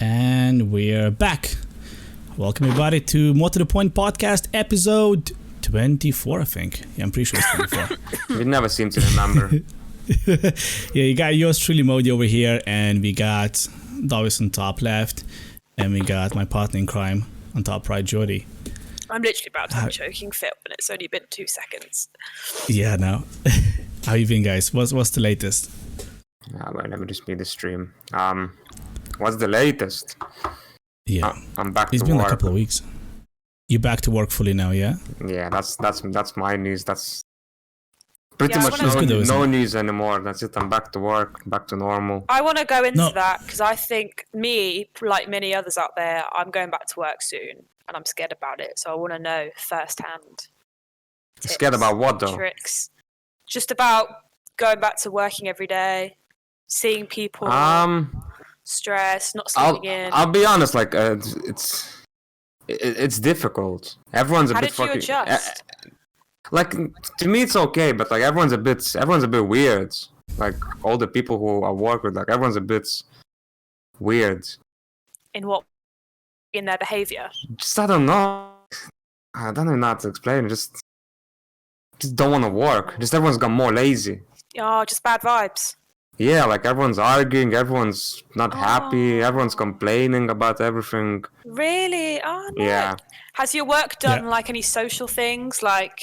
And we're back. Welcome everybody to More to the Point podcast episode 24, I think. Yeah, I'm pretty sure it's 24. We never seem to remember. Yeah, you got yours truly, Modi, over here, and we got Davis on top left, and we got my partner in crime on top right, Jody. I'm literally about to have a choking fit, and it's only been 2 seconds. Yeah, no. How you been, guys? What's the latest? Well, let me just be the stream. What's the latest? Yeah, I'm back to work. It's been a couple of weeks. You're back to work fully now, yeah? Yeah, that's my news. That's pretty much no news anymore. That's it. I'm back to work, back to normal. I want to go into that because I think me, like many others out there, I'm going back to work soon, and I'm scared about it. So I want to know firsthand. Tips, scared about what though? Tricks. Just about going back to working every day, seeing people. Stress, not sleeping in. I'll be honest, like it's difficult. Everyone's a bit fucking. How did you adjust? Like to me, it's okay, but like everyone's a bit weird. Like all the people who I work with, like everyone's a bit weird. In what? In their behavior? Just I don't know. I don't know how to explain. Just don't want to work. Just everyone's got more lazy. Oh, just bad vibes. Yeah, like everyone's arguing, everyone's not happy, everyone's complaining about everything. Really? Oh, no. Yeah. Has your work done like any social things, like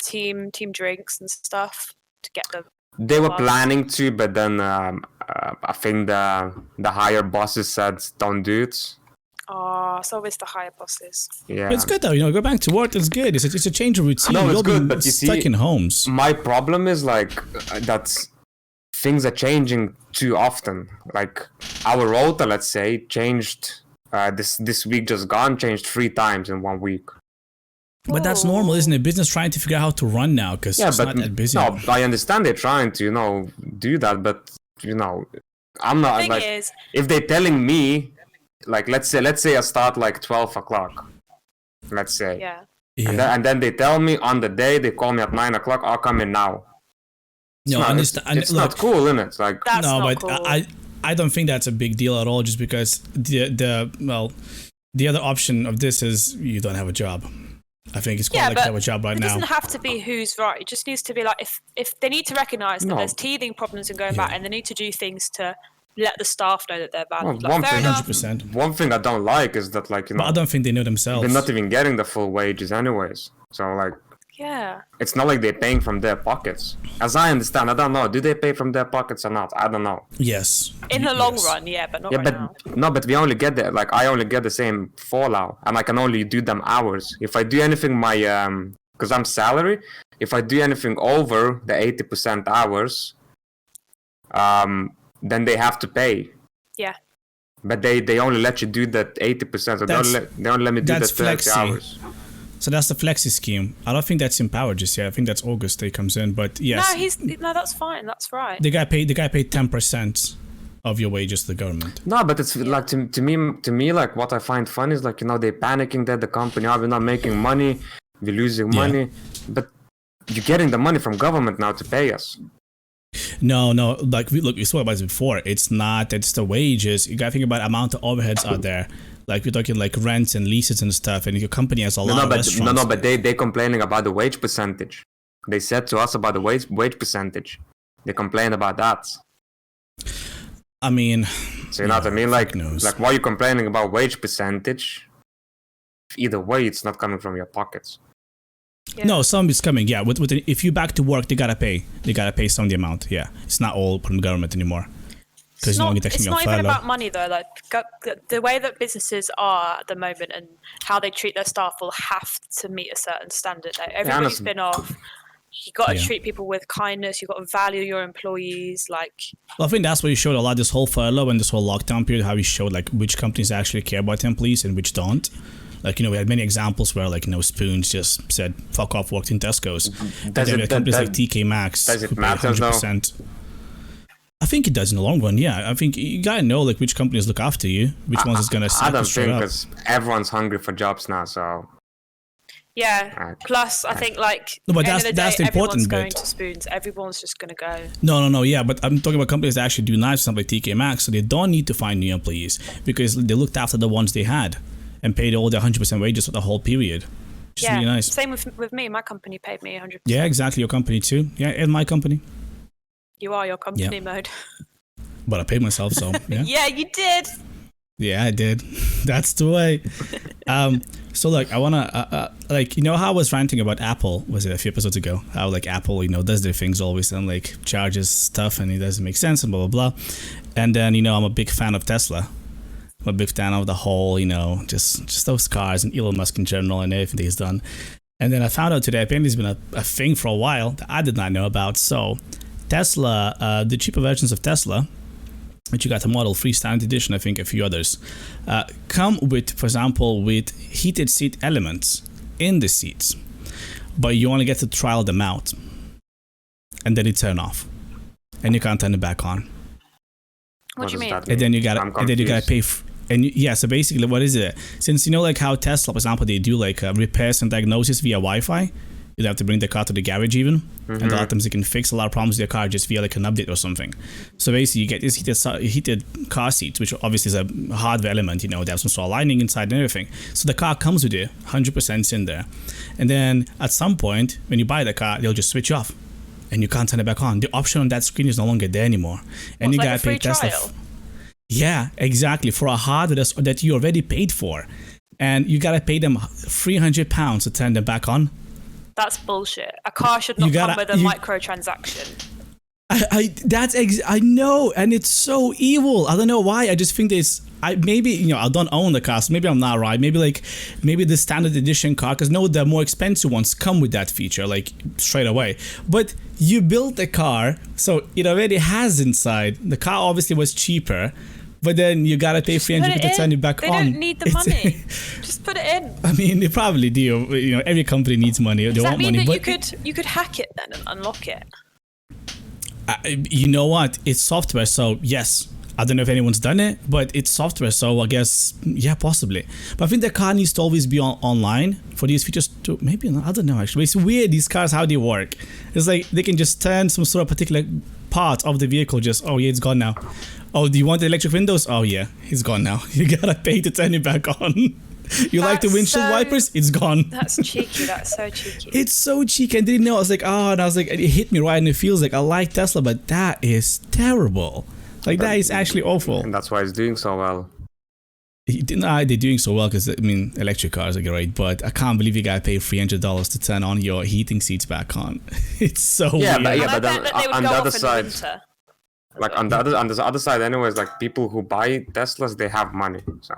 team drinks and stuff to get the? They were planning to, but then I think the higher bosses said don't do it. Oh, it's always the higher bosses. Yeah, but it's good though. Go back to work. It's good. It's a change of routine. No, it's good, but you stuck in homes. My problem is like that's. Things are changing too often. Like our rota, let's say, changed this week just gone, changed 3 times in 1 week. But that's normal, isn't it? Business trying to figure out how to run now because it's not that busy. No, I understand they're trying to, do that, but I'm not like if they're telling me, like let's say I start like 12 o'clock, let's say, and then they tell me on the day they call me at 9 o'clock, I'll come in now. It's not cool, isn't it? Like that's no, not but cool. I don't think that's a big deal at all. Just because the other option of this is you don't have a job. I think it's quite like to have a job right now. It doesn't have to be who's right. It just needs to be like if they need to recognise that there's teething problems and going back, and they need to do things to let the staff know that they're valid. Well, like, 100%. One thing I don't like is that but I don't think they know themselves. They're not even getting the full wages anyways. So like. Yeah. It's not like they're paying from their pockets. As I understand, I don't know. Do they pay from their pockets or not? I don't know. Yes. In the long run, but not right now. No, but we only get that. Like I only get the same fallout, and I can only do them hours. If I do anything, because I'm salary. If I do anything over the 80% hours, then they have to pay. Yeah. But they only let you do that 80%. So they only let me do that 30 hours. So that's the flexi scheme. I don't think that's in power just yet. I think that's August they comes in, but yes. No, that's fine. That's right. The guy paid 10% of your wages to the government. No, but it's like to me, like what I find fun is like they're panicking that the company we're not making money, we're losing money, but you're getting the money from government now to pay us. No, like we spoke about this before. It's the wages. You gotta think about amount of overheads out there. Like we're talking like rents and leases and stuff, and your company has a lot of restaurants. No, but they're complaining about the wage percentage. They said to us about the wage percentage. They complained about that. I mean, so you know what I mean? Like why are you complaining about wage percentage? Either way, it's not coming from your pockets. Yeah. No, some is coming. Yeah, if you back to work, they gotta pay. They gotta pay some of the amount. Yeah, it's not all from the government anymore. It's not even about money though. Like the way that businesses are at the moment and how they treat their staff will have to meet a certain standard. Like everybody's been off. You got to treat people with kindness. You got to value your employees. Like, well, I think that's what you showed a lot this whole furlough and this whole lockdown period. How you showed like which companies actually care about employees and which don't. Like we had many examples where Spoons just said "fuck off," worked in Tesco's. Companies like TK Maxx does it matter 100%. I think it does in the long run. Yeah, I think you gotta know like which companies look after you, which ones is gonna. I don't think because everyone's hungry for jobs now. So Yeah. Plus, I think like no, but that's the important bit. Going to spoons. Everyone's just gonna go. No. Yeah, but I'm talking about companies that actually do nice stuff like TK Maxx, so they don't need to find new employees because they looked after the ones they had and paid all their 100% wages for the whole period. Which is really nice. Same with me. My company paid me 100%. Yeah, exactly. Your company too. Yeah, and my company. You are your company mode. But I paid myself, so yeah. Yeah, you did. Yeah, I did. That's the way. So look, I wanna like, you know how I was ranting about Apple, was it a few episodes ago? How like Apple, does their things always and like charges stuff and it doesn't make sense and blah blah blah. And then I'm a big fan of Tesla. I'm a big fan of the whole, just those cars and Elon Musk in general and everything he's done. And then I found out today, apparently it's been a thing for a while that I did not know about. So Tesla, the cheaper versions of Tesla, which you got a Model 3 Standard Edition, I think a few others, come with, for example, with heated seat elements in the seats, but you only get to trial them out, and then they turn off, and you can't turn it back on. What do you mean? And then you gotta pay. So basically, what is it? Since like how Tesla, for example, they do like repairs and diagnosis via Wi-Fi. You have to bring the car to the garage even, and a lot of times they can fix a lot of problems with your car just via like an update or something. So basically, you get this heated car seats, which obviously is a hardware element. They have some sort of lining inside and everything. So the car comes with it, 100% in there. And then at some point, when you buy the car, they'll just switch off, and you can't turn it back on. The option on that screen is no longer there anymore, and you gotta pay Tesla. Yeah, exactly, for a hardware that you already paid for, and you gotta pay them £300 to turn them back on. That's bullshit. A car should not come with a microtransaction. I know, and it's so evil. I don't know why. I just think there's. I don't own the car, so maybe I'm not right. Maybe the standard edition car, because the more expensive ones come with that feature like straight away. But you built the car, so it already has inside. The car obviously was cheaper. But then you gotta pay $300 to turn it back on. They don't need the money. Just put it in. I mean, they probably do. Every company needs money. Does they that want mean money. That you could hack it then and unlock it? You know what? It's software, so yes. I don't know if anyone's done it, but it's software, so I guess possibly. But I think the car needs to always be online for these features to maybe I don't know actually. It's weird these cars how they work. It's like they can just turn some sort of particular part of the vehicle it's gone now. Oh, do you want the electric windows? Oh yeah, it's gone now. You gotta pay to turn it back on. Like the windshield wipers? It's gone. That's cheeky. That's so cheeky. It's so cheeky. I didn't know. I was like, and I was like, it hit me right in the feels. Like I like Tesla, but that is terrible. Like that is actually awful. And that's why it's doing so well. They're doing so well because electric cars are great, but I can't believe you gotta pay $300 to turn on your heating seats back on. It's so weird. But then on the other side. Like on the other side, anyways, like people who buy Teslas, they have money. So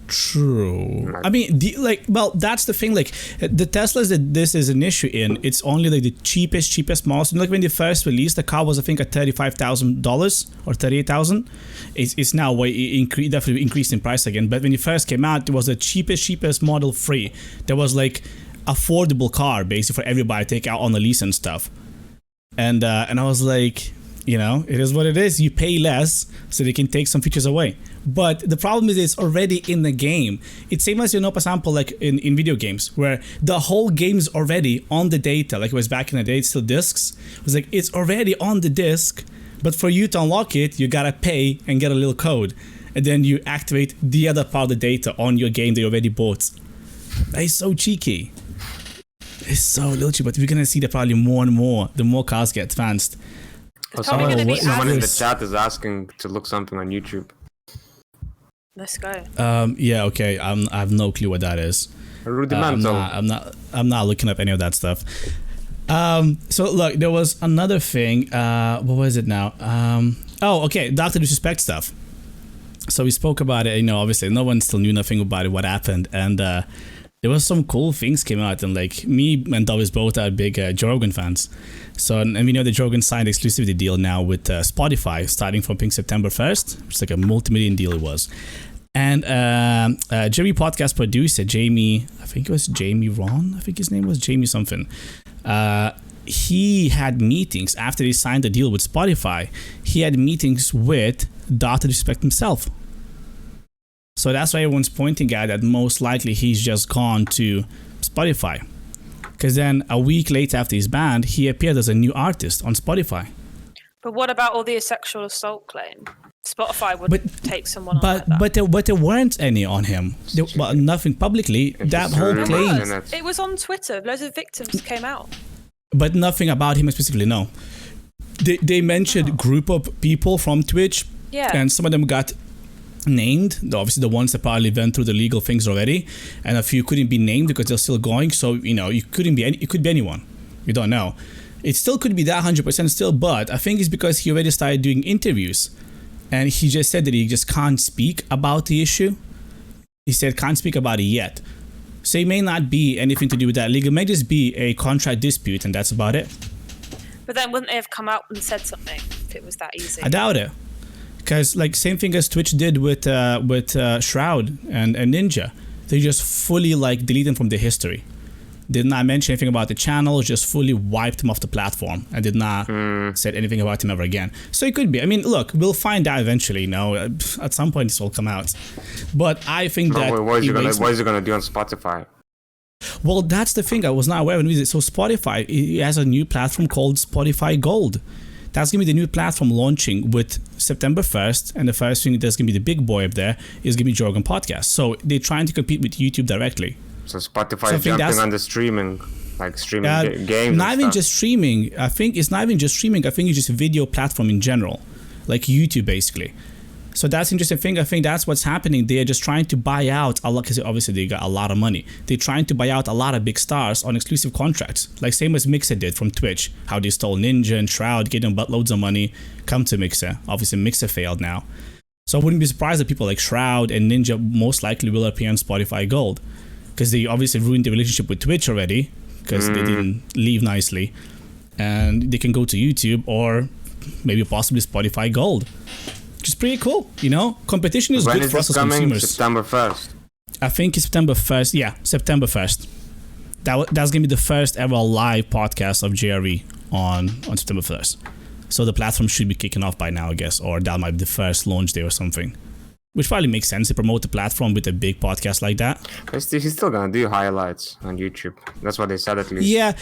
true. I mean, that's the thing. Like the Teslas that this is an issue in, it's only like the cheapest models. Like when they first released, the car was I think at $35,000 or $38,000. It's now definitely increased in price again. But when it first came out, it was the cheapest Model 3. There was like affordable car basically for everybody to take out on the lease and stuff. And I was like, it is what it is. You pay less so they can take some features away. But the problem is it's already in the game. It's same as, for example, like in video games where the whole game is already on the data. Like it was back in the day, it's still discs. It was like, it's already on the disc, but for you to unlock it, you gotta pay and get a little code. And then you activate the other part of the data on your game that you already bought. That is so cheeky. It's so little cheap, but we're gonna see that probably more and more, the more cars get advanced. Someone in the chat is asking to look something on YouTube. Let's go. Yeah, okay. I have no clue what that is. Rudimental. I'm not looking up any of that stuff. So look, there was another thing. What was it now? Okay, Dr. Disrespect stuff. So we spoke about it. Obviously, no one still knew nothing about it. What happened? And there was some cool things came out, and like me and Davis both are big Joe Rogan fans. So, and we know that Joe Rogan signed exclusivity deal now with Spotify starting from September 1st. It's like a multi-million deal it was. And Jeremy podcast producer, Jamie, I think it was Jamie Ron, I think his name was Jamie something. He had meetings after he signed the deal with Spotify. He had meetings with Dr. Disrespect himself. So that's why everyone's pointing at that most likely he's just gone to Spotify. Because then a week later after he's banned, he appeared as a new artist on Spotify. But what about all the sexual assault claim? Spotify wouldn't take someone on like that. But there weren't any on him. Nothing publicly. That whole claim. It was on Twitter. Loads of victims came out. But nothing about him specifically, no. They mentioned group of people from Twitch. Yeah. And some of them got named. Obviously, the ones that probably went through the legal things already. And a few couldn't be named because they're still going. So, it could be anyone. You don't know. It still could be that 100% still, but I think it's because he already started doing interviews. And he just said that he just can't speak about the issue. He said can't speak about it yet. So it may not be anything to do with that legal. It may just be a contract dispute, and that's about it. But then wouldn't they have come out and said something if it was that easy? I doubt it. Because same thing as Twitch did with Shroud and Ninja. They just fully deleted them from the history. Did not mention anything about the channel, just fully wiped him off the platform and did not said anything about him ever again. So it could be. I mean, look, we'll find out eventually, at some point this will come out. But I think that... What is he going to do on Spotify? Well, that's the thing. I was not aware of it. So Spotify has a new platform called Spotify Gold. That's going to be the new platform launching with September 1st. And the first thing that's going to be the big boy up there is going to be Joe Rogan Podcast. So they're trying to compete with YouTube directly. So Spotify is jumping on the streaming, games. Not even just streaming. I think it's not even just streaming. I think it's just a video platform in general, like YouTube basically. So that's an interesting thing. I think that's what's happening. They are just trying to buy out a lot, because obviously they got a lot of money. They're trying to buy out a lot of big stars on exclusive contracts, like same as Mixer did from Twitch. How they stole Ninja and Shroud, getting buttloads of money, come to Mixer. Obviously Mixer failed now. So I wouldn't be surprised that people like Shroud and Ninja most likely will appear on Spotify Gold. Because they obviously ruined the relationship with Twitch already, because they didn't leave nicely. And they can go to YouTube or maybe possibly Spotify Gold. Which is pretty cool, Competition is good for us as consumers. September 1st? I think it's September 1st. Yeah, September 1st. That's going to be the first ever live podcast of JRE on September 1st. So the platform should be kicking off by now, I guess. Or that might be the first launch day or something. Which probably makes sense to promote the platform with a big podcast like that. He's still gonna do highlights on YouTube. That's what they said at least.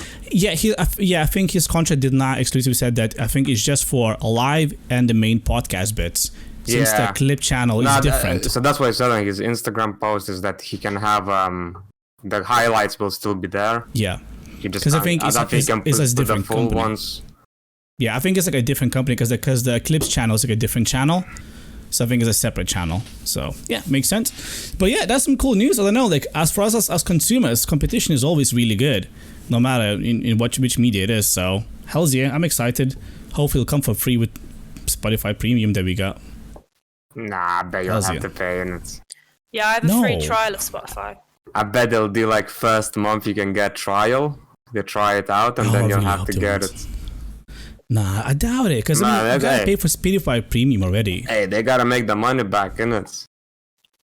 I think his contract did not exclusively said that. I think it's just for live and the main podcast bits. Since the clip channel is different. So that's what he said on his Instagram post, is that he can have the highlights will still be there. Yeah. Because I think it's a different full company. Ones. Yeah, I think it's like a different company because the clips channel is like a different channel. So I think it's a separate channel. So yeah, makes sense. But yeah, that's some cool news. I don't know, as for us as consumers, competition is always really good, no matter in which media it is. So hells yeah, I'm excited. Hopefully it'll come for free with Spotify Premium that we got. Nah, I bet you'll have to pay in it. Yeah, I have a free trial of Spotify. I bet they'll do first month you can get trial. You try it out and then you'll have to get it. Nah, I doubt it, because you gotta pay for Spotify Premium already. Hey, they gotta make the money back, innit?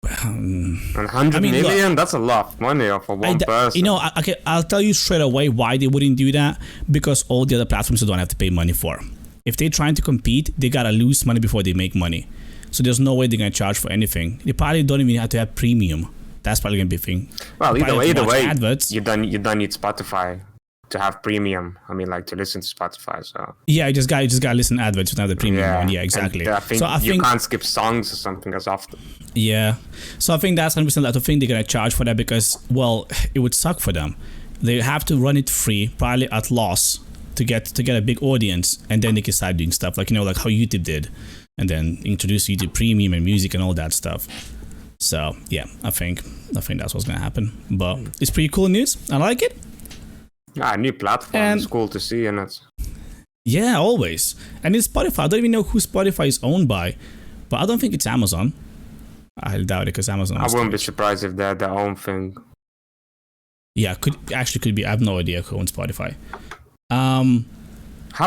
100 million? Look, that's a lot of money for one person. I'll tell you straight away why they wouldn't do that. Because all the other platforms don't have to pay money for. If they're trying to compete, they gotta lose money before they make money. So there's no way they're gonna charge for anything. They probably don't even have to have premium. That's probably gonna be a thing. Well, either way, adverts. You don't need Spotify to have premium. I mean, to listen to Spotify. So yeah, you just gotta listen to adverts without the premium one. Yeah, exactly. I think you can't skip songs or something as often. Yeah, so I think that's 100% the thing they're gonna charge for that, because it would suck for them. They have to run it free, probably at loss, to get a big audience, and then they can start doing stuff like how YouTube did, and then introduce YouTube Premium and music and all that stuff. So yeah, I think that's what's gonna happen. But it's pretty cool news. I like it. Yeah, a new platform. It's cool to see, and it's... Yeah, always. And it's Spotify. I don't even know who Spotify is owned by, but I don't think it's Amazon. I doubt it, because Amazon... I wouldn't be surprised if they're their own thing. Yeah, could be. I have no idea who owns Spotify. How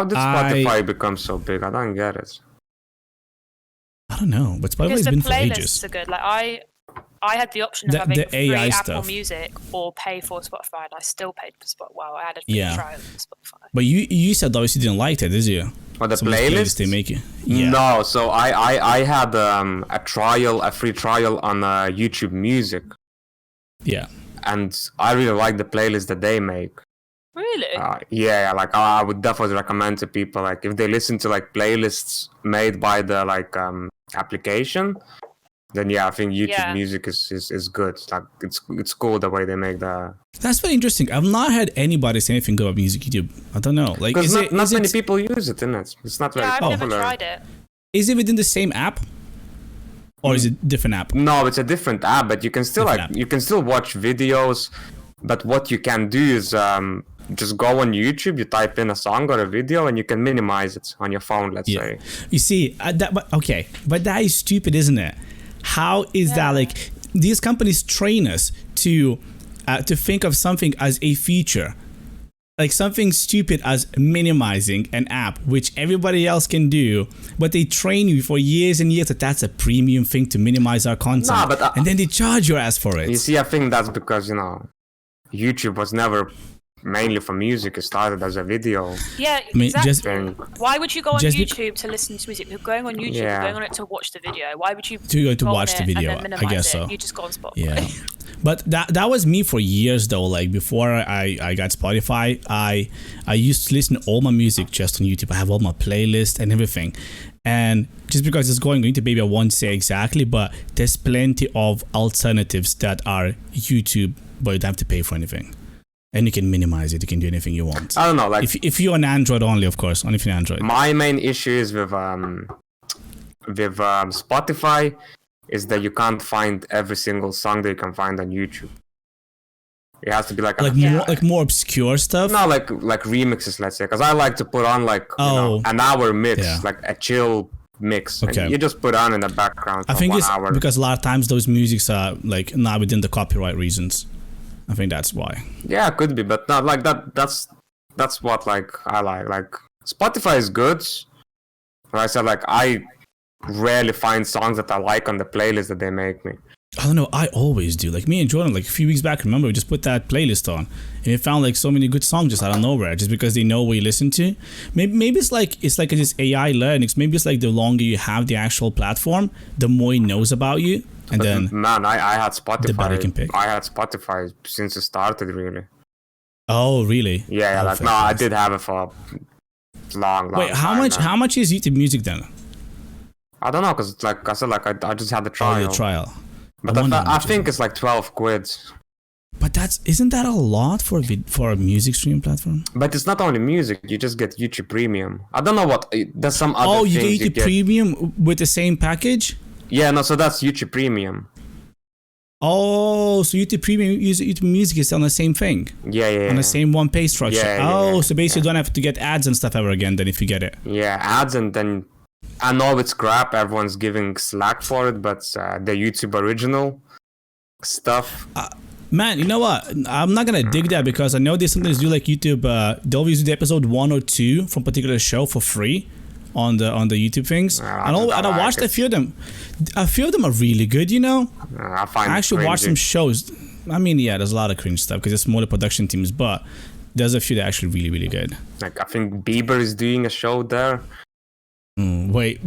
did Spotify become so big? I don't get it. I don't know, but Spotify's been for ages. Because the playlists are good. I had the option of having free AI Apple Music or pay for Spotify, and I still paid for Spotify. Well, I had a free trial for Spotify. But you said obviously you didn't like it, did you? Or the playlist they make it? Yeah. No, so I had a free trial on YouTube Music. Yeah. and I really like the playlist that they make. Really? Yeah, like I would definitely recommend to people, like if they listen to like playlists made by the like application, then yeah, I think YouTube Music is good. Like it's cool the way they make the. That's very interesting. I've not heard anybody say anything good about music YouTube. I don't know. Like, because not many people use it, isn't it? It's not very popular. I've never tried it. Is it within the same app, or is it a different app? No, it's a different app, but you can still you can still watch videos. But what you can do is just go on YouTube, you type in a song or a video, and you can minimize it on your phone. Let's say. You see, but that is stupid, isn't it? How is that like these companies train us to think of something as a feature, like something stupid as minimizing an app, which everybody else can do, but they train you for years and years that that's a premium thing to minimize our content, and then they charge your ass for it. You see, I think that's because YouTube was never mainly for music. It started as a video. Yeah, exactly. Why would you go on YouTube to listen to music? You're going on YouTube, you're going on it to watch the video. Why would you to watch the video? I guess so. You just go on Spotify. Yeah. But that was me for years though. Like before I got Spotify, I used to listen to all my music just on YouTube. I have all my playlists and everything. And just because it's going into baby, I won't say exactly, but there's plenty of alternatives that are YouTube, but you don't have to pay for anything. And you can minimize it. You can do anything you want. I don't know, like if you're on Android only, of course, only if you're Android. My main issue is with Spotify is that you can't find every single song that you can find on YouTube. It has to be like more obscure stuff. No, like remixes, let's say, because I like to put on like an hour mix, like a chill mix. Okay. And you just put on in the background. I think it's because a lot of times those musics are like not within the copyright reasons. I think that's why. Yeah, it could be, but not like that. That's what like I like. Like Spotify is good. Like I said, like I rarely find songs that I like on the playlist that they make me. I don't know. I always do. Like me and Jordan, like a few weeks back, remember we just put that playlist on, and we found like so many good songs just out of nowhere, just because they know what you listen to. Maybe it's like this AI learning. Maybe it's like the longer you have the actual platform, the more it knows about you. And then, man, I had Spotify. I had Spotify since it started, really. Oh, really? Yeah, like no, I did have it for a long. Wait, how much is YouTube Music then? I don't know, cause like I said, like I just had the trial. Oh, the trial. But I think it's like 12 quid. But isn't that a lot for a music streaming platform? But it's not only music. You just get YouTube Premium. I don't know what. There's some other. Oh, you get YouTube Premium with the same package? Yeah, no. So that's YouTube Premium. Oh, so YouTube Premium, YouTube Music is on the same thing. Yeah. On the same one pay structure. Yeah, so basically, you don't have to get ads and stuff ever again. Then if you get it. Yeah, ads, and then I know it's crap. Everyone's giving slack for it, but the YouTube original stuff. Man, you know what? I'm not gonna dig that because I know there's something to do like YouTube. They'll always do the episode 1 or 2 from a particular show for free on the YouTube things. And I watched a few of them. A few of them are really good, you know. I actually watched some shows. I mean, yeah, there's a lot of cringe stuff because it's smaller production teams, but there's a few that are actually really, really good. Like I think Bieber is doing a show there. Wait,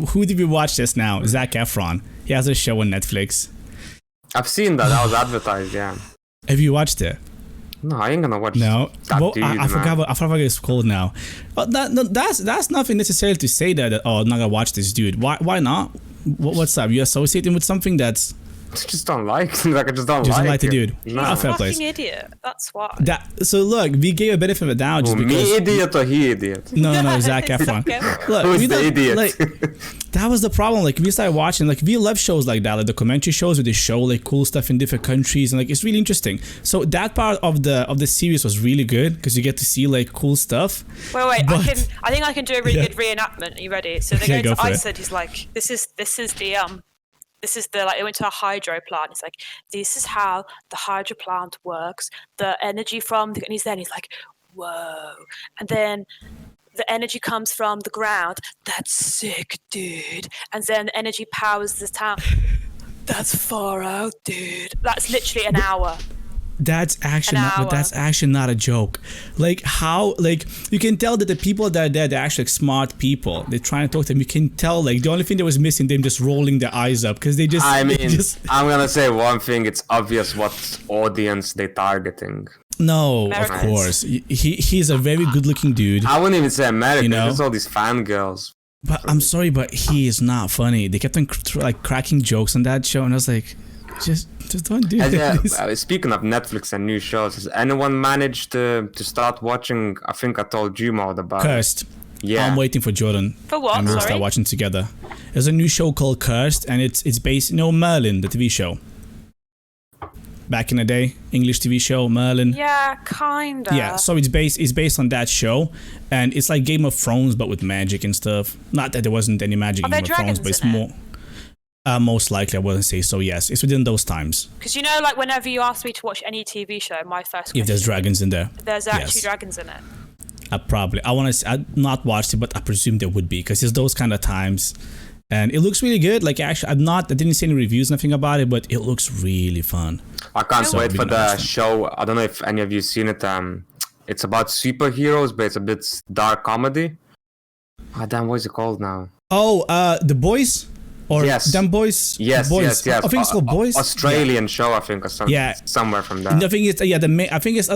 who did we watch this now? Zac Efron. He has a show on Netflix. I've seen that. That was advertised. Yeah. Have you watched it? No, I ain't gonna watch. No, that dude, I forgot what it's called now. But that's nothing necessarily to say that I'm not gonna watch this dude. Why not? What's up? You associating with something that's. I just don't like. Like I just don't like the dude. He's a fucking idiot. That's why. So look, we gave a benefit of the doubt just because. Me idiot or he idiot? No, Zac Efron. Look, who's the idiot? Like, that was the problem. Like we started watching, like we love shows like that, like documentary shows where they show like cool stuff in different countries, and like it's really interesting. So that part of the series was really good because you get to see like cool stuff. Wait. But, I think I can do a really good reenactment. Are you ready? So they go to Iceland. He's like, this is the like they went to a hydro plant. It's like this is how the hydro plant works. The energy from and he's like, whoa, and then the energy comes from the ground. That's sick, dude. And then the energy powers the town. That's far out, dude. That's literally an hour. That's actually not a joke. Like how, like you can tell that the people that are there, they're actually like, smart people. They're trying to talk to them. You can tell like the only thing that was missing, them just rolling their eyes up because they just. I mean, I'm gonna say one thing. It's obvious what audience they're targeting. No, Americans. of course. He's a very good-looking dude. I wouldn't even say American. You know? There's all these fangirls. But I'm sorry, but he is not funny. They kept on like cracking jokes on that show, and I was like, just don't do this. Speaking of Netflix and new shows, has anyone managed to start watching? I think I told you more about Cursed. Yeah, I'm waiting for Jordan. For what? And we'll Sorry? start watching together. There's a new show called Cursed, and it's based, Merlin, the TV show. Back in the day, English TV show, Merlin. Yeah, kinda. Yeah, so it's based on that show, and it's like Game of Thrones but with magic and stuff. Not that there wasn't any magic in Game of Thrones, but it's more. Most likely, I wouldn't say so. Yes, it's within those times. Because like whenever you ask me to watch any TV show, my first question, If there's dragons in there, there's actually dragons in it. I've not watched it, but I presume there would be because it's those kind of times, and it looks really good. Like actually, I didn't see any reviews, nothing about it, but it looks really fun. I can't wait for the show. I don't know if any of you seen it. It's about superheroes, but it's a bit dark comedy. Oh, damn, what is it called now? Oh, The Boys. Or yes. Them Boys? Yes, Boys. yes. I think it's called Boys. Australian show, I think, or something. Yeah. Somewhere from there. I think it's I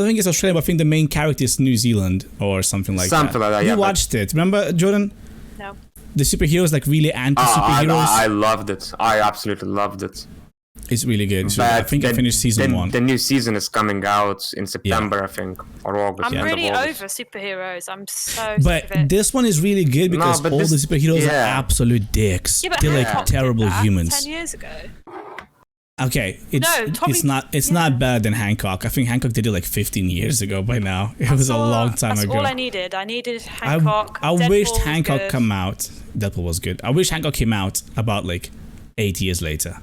think it's Australian, but I think the main character is New Zealand or something like that. Something like that. You watched it? Remember, Jordan? No. The superheroes, like really anti-superheroes. I loved it. I absolutely loved it. It's really good. So I think I finished season 1. The new season is coming out in September, I think, or August. I'm really over superheroes. I'm so. But sick of it. this one is really good because all the superheroes are absolute dicks. Yeah, but they're like Hancock terrible did that humans. 10 years ago. Okay, it's Tommy- not better than Hancock. I think Hancock did it like 15 years ago by now. It was a long time ago. That's all I needed. I needed Hancock. I wished Hancock come out. Deadpool was good. I wish Hancock came out about like 8 years later.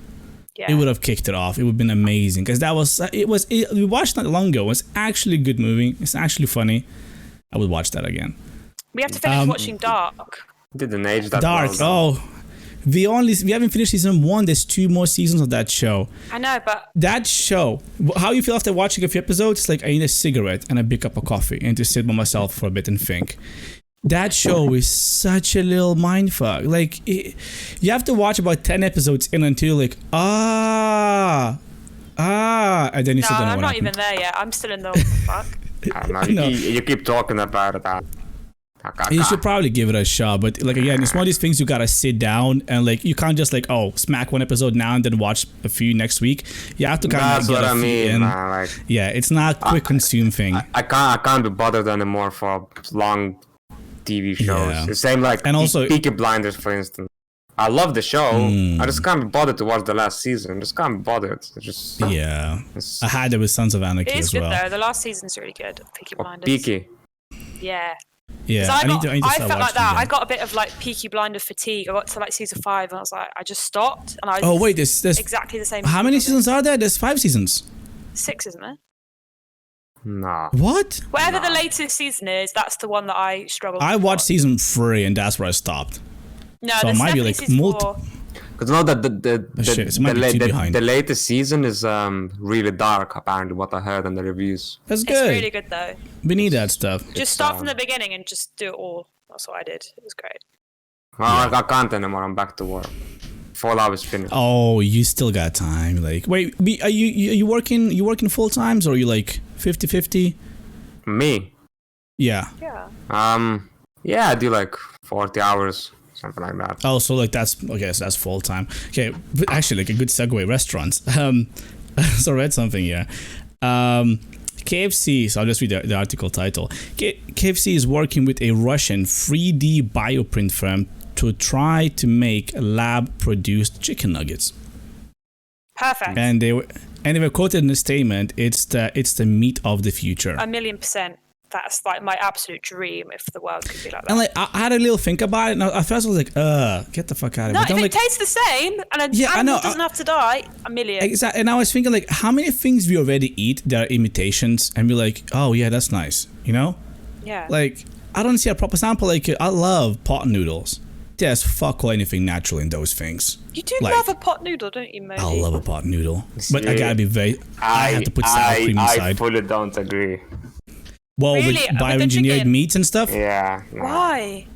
Yeah. It would have kicked it off. It would have been amazing because we watched not long ago. It's actually a good movie. It's actually funny. I would watch that again. We have to finish watching Dark. Didn't age that Dark. well. Oh, we haven't finished season 1. There's 2 more seasons of that show. I know, but That show, how you feel after watching a few episodes? It's like I need a cigarette and a big cup of coffee and to sit by myself for a bit and think. That show is such a little mindfuck. Like, you have to watch about 10 episodes in until you're like, and then you sit down. I'm not even there yet. I'm still in the fuck. You keep talking about it. You should probably give it a shot, but like again, it's one of these things you gotta sit down and like you can't just like smack one episode now and then watch a few next week. You have to kind of get a few in. Yeah, it's not a quick consume thing. I can't be bothered anymore for long TV shows. Yeah. The same like and also Peaky Blinders, for instance. I love the show. I just can't be bothered to watch the last season. Just can't be bothered. I had it with Sons of Anarchy It is as good well. though. The last season's really good. Peaky Blinders. Peaky. Yeah. Yeah, I need to felt start like that. watching I got a bit of like Peaky Blinder fatigue. I got to like season 5 and I was like, I just stopped. And I wait, there's exactly the same. How many seasons are there? There's 5 seasons. 6, isn't there? No. What? Whatever the latest season is, that's the one that I struggled. I watched season 3 and that's where I stopped. No, so it might be like because now that the latest season is really dark. Apparently, what I heard in the reviews. That's good. It's really good though. We need that stuff. Just start from the beginning and just do it all. That's what I did. It was great. Well, I can't anymore. I'm back to work. Fallout is finished. Oh, you still got time. Like, wait, are you working? You working full times or are you like 50-50? Me? Yeah. Yeah. Yeah, I do like 40 hours. Something like that. Oh, so like that's okay. So that's full time. Okay, but actually, like a good segue. Restaurants. So I read something here. KFC. So I'll just read the article title. KFC is working with a Russian 3D bioprint firm to try to make lab-produced chicken nuggets. Perfect. And they were quoted in a statement. It's the meat of the future. 1,000,000%. That's like my absolute dream if the world could be like that. And like I had a little think about it, and at first I was like, get the fuck out of here. No, if it tastes the same and an animal doesn't have to die, 1,000,000. Exactly. And I was thinking like, how many things we already eat that are imitations, and we're like, oh yeah, that's nice, you know? Yeah. Like I don't see a proper sample. Like I love pot noodles. there's fuck all anything natural in those things. You do love a pot noodle, don't you, Modi? I love a pot noodle, but I gotta be I have to put sour cream inside. I fully don't agree. Well, really? With bioengineered meats and stuff. Yeah. No. Why?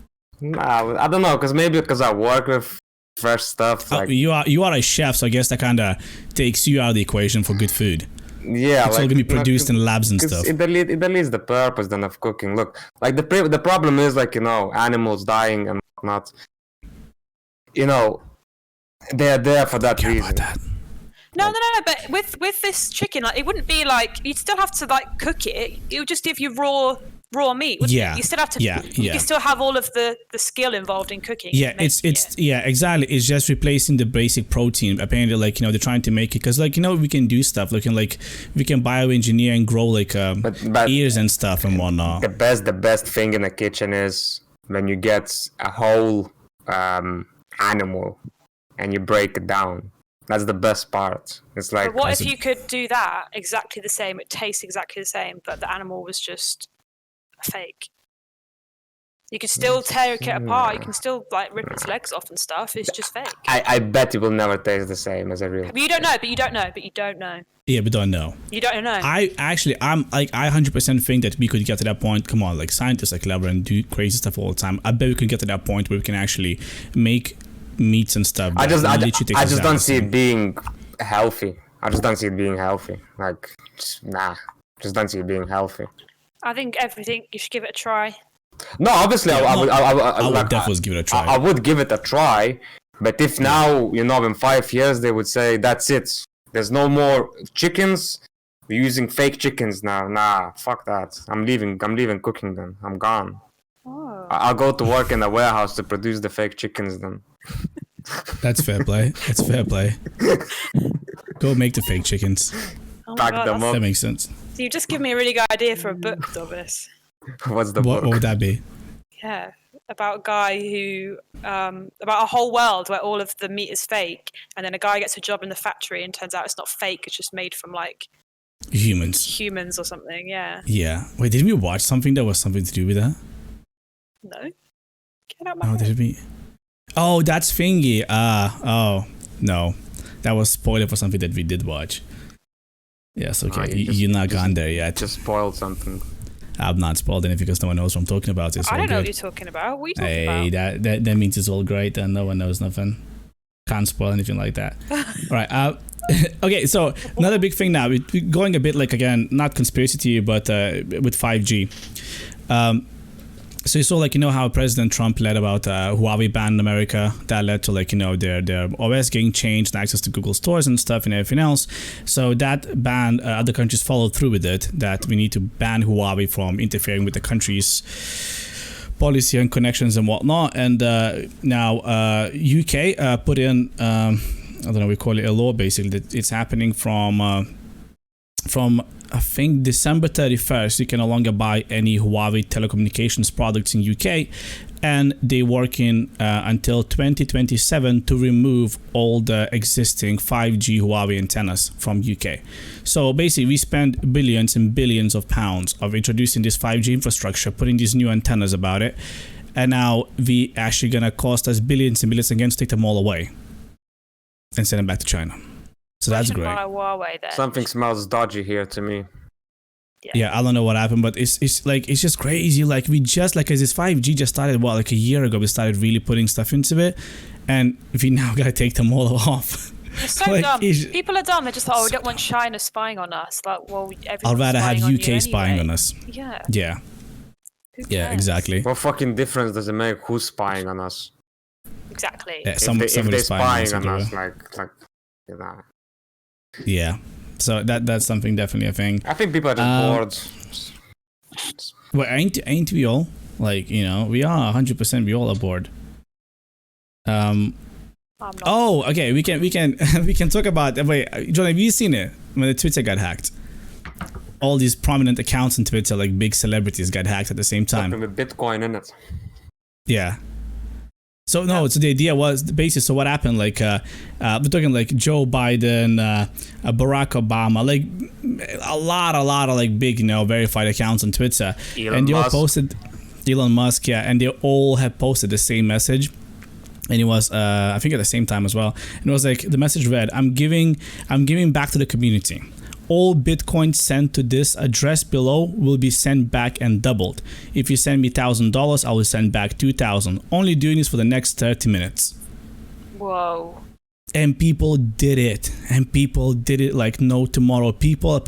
No, I don't know. Because I work with fresh stuff. Like, you are a chef, so I guess that kind of takes you out of the equation for good food. Yeah, it's all gonna be produced in labs and stuff. It deletes the purpose then of cooking. Look, like the problem is like, you know, animals dying and whatnot. You know, they're there for that reason. No, but with this chicken, like, it wouldn't be like, you'd still have to like cook it. It would just give you raw meat. Yeah, you still have to. You still have all of the skill involved in cooking. Yeah, yeah, exactly. It's just replacing the basic protein. Apparently, like, you know, they're trying to make it because, like, you know, we can do stuff like we can bioengineer and grow like but ears and stuff and whatnot. The best thing in the kitchen is when you get a whole animal and you break it down. That's the best part. It's like, but what if you could do that exactly the same? It tastes exactly the same, but the animal was just fake. You can still tear it apart. You can still like rip its legs off and stuff. It's just fake. I bet it will never taste the same as a real. But you don't know. Yeah, we don't know. You don't know. I 100% think that we could get to that point. Come on, like, scientists are clever and do crazy stuff all the time. I bet we could get to that point where we can actually make meats and stuff. I just don't see it being healthy. Like, nah, just don't see it being healthy. I think everything, you should give it a try. No, obviously, I would definitely give it a try. I would give it a try, but if now, you know, in 5 years they would say that's it, there's no more chickens, we're using fake chickens now. Nah, fuck that. I'm leaving cooking then. I'm gone. Oh. I'll go to work in a warehouse to produce the fake chickens then. That's fair play. Go make the fake chickens. Oh Pack them up. That makes sense. So you just give me a really good idea for a book, Dobbis. What's the book? What would that be? Yeah, about a guy who, about a whole world where all of the meat is fake, and then a guy gets a job in the factory and turns out it's not fake, it's just made from like humans or something. Yeah. Yeah. Wait, didn't we watch something that was something to do with that? No. Get out my head. Did we? Oh, that's Thingy. Oh no, that was spoiler for something that we did watch. Yes, okay. You're not gone there yet. Just spoiled something. I've not spoiled anything because no one knows what I'm talking about. I don't know what you're talking about. What are you talking about? That means it's all great and no one knows nothing. Can't spoil anything like that. All right. Okay, so another big thing now. We're going a bit like, again, not conspiracy theory, but with 5G. So you saw, like, you know how President Trump led about Huawei ban in America. That led to, like, you know, their OS getting changed and access to Google stores and stuff and everything else. So that ban, other countries followed through with it, that we need to ban Huawei from interfering with the country's policy and connections and whatnot. And now UK put in, I don't know, we call it a law basically, that it's happening from I think December 31st, you can no longer buy any Huawei telecommunications products in UK, and they're working until 2027 to remove all the existing 5G Huawei antennas from UK. So basically, we spend billions and billions of pounds of introducing this 5G infrastructure, putting these new antennas about it, and now we actually gonna cost us billions and billions again to take them all away and send them back to China. So that's great. Huawei, then. Something smells dodgy here to me. Yeah, I don't know what happened, but it's just crazy. Like, we just, like, as this 5G just started, like a year ago, we started really putting stuff into it, and we now gotta take them all off. It's so dumb. People are dumb. They're just like, we don't want China spying on us. Like, well, I'd rather have UK spying on us. Yeah. Yeah. Yeah, exactly. What fucking difference does it make who's spying on us? Exactly. Yeah, if they're spying on us, like, you know. Yeah. So that's something, definitely a thing. I think people are just bored. Well, ain't we all? Like, you know, we are 100%. We all are bored. Oh, okay. We can talk about. Wait, John, have you seen it when the Twitter got hacked? All these prominent accounts on Twitter, like big celebrities, got hacked at the same time. With Bitcoin in it. Yeah. So no, so the idea was basically, so what happened, like we're talking like Joe Biden, Barack Obama, like a lot of like big, you know, verified accounts on Twitter. Elon Musk. All posted Elon Musk, yeah, and they all have posted the same message. And it was I think at the same time as well. And it was like, the message read, I'm giving back to the community. All Bitcoin sent to this address below will be sent back and doubled. If you send me $1,000, I will send back 2,000. Only doing this for the next 30 minutes. Whoa. And people did it. And people did it like no tomorrow. People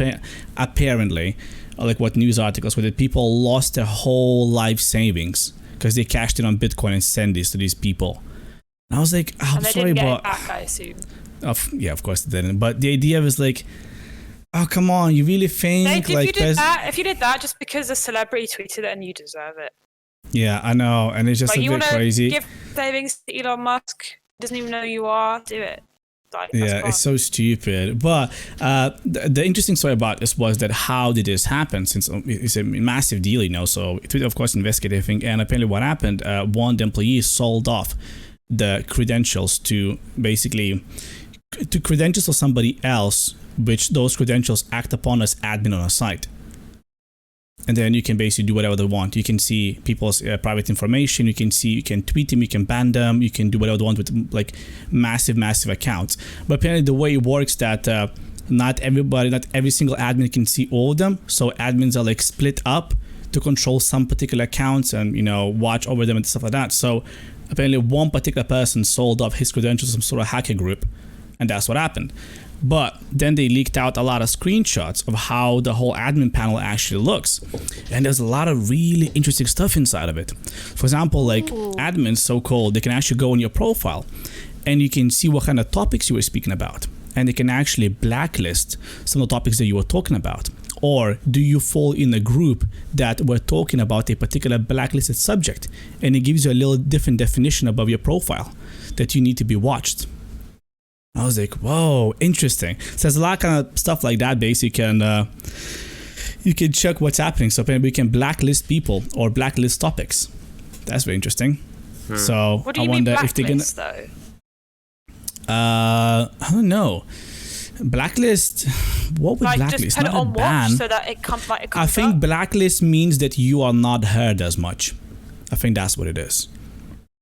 apparently, like what news articles were, that people lost their whole life savings because they cashed in on Bitcoin and sent this to these people. And I was like, I'm sorry, didn't get but it back, I assume. Yeah, of course they didn't. But the idea was like, oh, come on, you really think if you did that just because a celebrity tweeted it, and you deserve it. Yeah, I know, and it's just like, a bit crazy. You give savings to Elon Musk, doesn't even know who you are, do it. Like, yeah, it's so stupid. But the interesting story about this was that how did this happen, since it's a massive deal, you know, so it was, of course, investigated everything, and apparently what happened, one of the employees sold off the credentials to credentials of somebody else, which those credentials act upon as admin on a site. And then you can basically do whatever they want. You can see people's private information. You can tweet them, you can ban them, you can do whatever they want with like massive accounts. But apparently the way it works that not every single admin can see all of them. So admins are like split up to control some particular accounts and, you know, watch over them and stuff like that. So apparently one particular person sold off his credentials to some sort of hacker group, and that's what happened. But then they leaked out a lot of screenshots of how the whole admin panel actually looks. And there's a lot of really interesting stuff inside of it. For example, like admins, so-called, they can actually go on your profile and you can see what kind of topics you were speaking about. And they can actually blacklist some of the topics that you were talking about. Or do you fall in a group that were talking about a particular blacklisted subject? And it gives you a little different definition above your profile that you need to be watched. I was like, whoa, interesting. So there's a lot of kind of stuff like that. Basically, you can check what's happening. So maybe we can blacklist people or blacklist topics. That's very interesting. So what do you mean blacklist, though? I don't know. Blacklist. What would like blacklist? Just put not it on a ban. watch so that it comes. Like, I think blacklist means that you are not heard as much. I think that's what it is.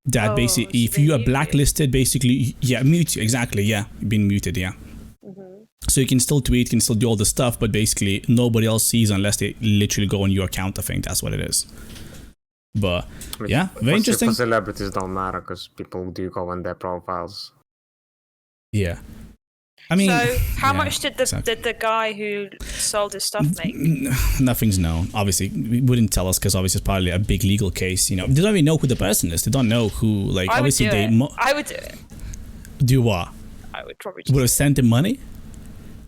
That basically, if you are blacklisted, basically, mute you. Exactly, yeah. You've been muted, yeah. Mm-hmm. So you can still tweet, can still do all the stuff, but basically nobody else sees unless they literally go on your account. I think that's what it is. But yeah, very interesting. For celebrities don't matter because people do go on their profiles. Yeah. I mean, so how much did the guy who sold his stuff make? Nothing's known. Obviously, we wouldn't tell us because obviously it's probably a big legal case. You know, they don't even know who the person is. They don't know who. Like, I obviously I would do it. Do what? I would probably. Would have sent him money?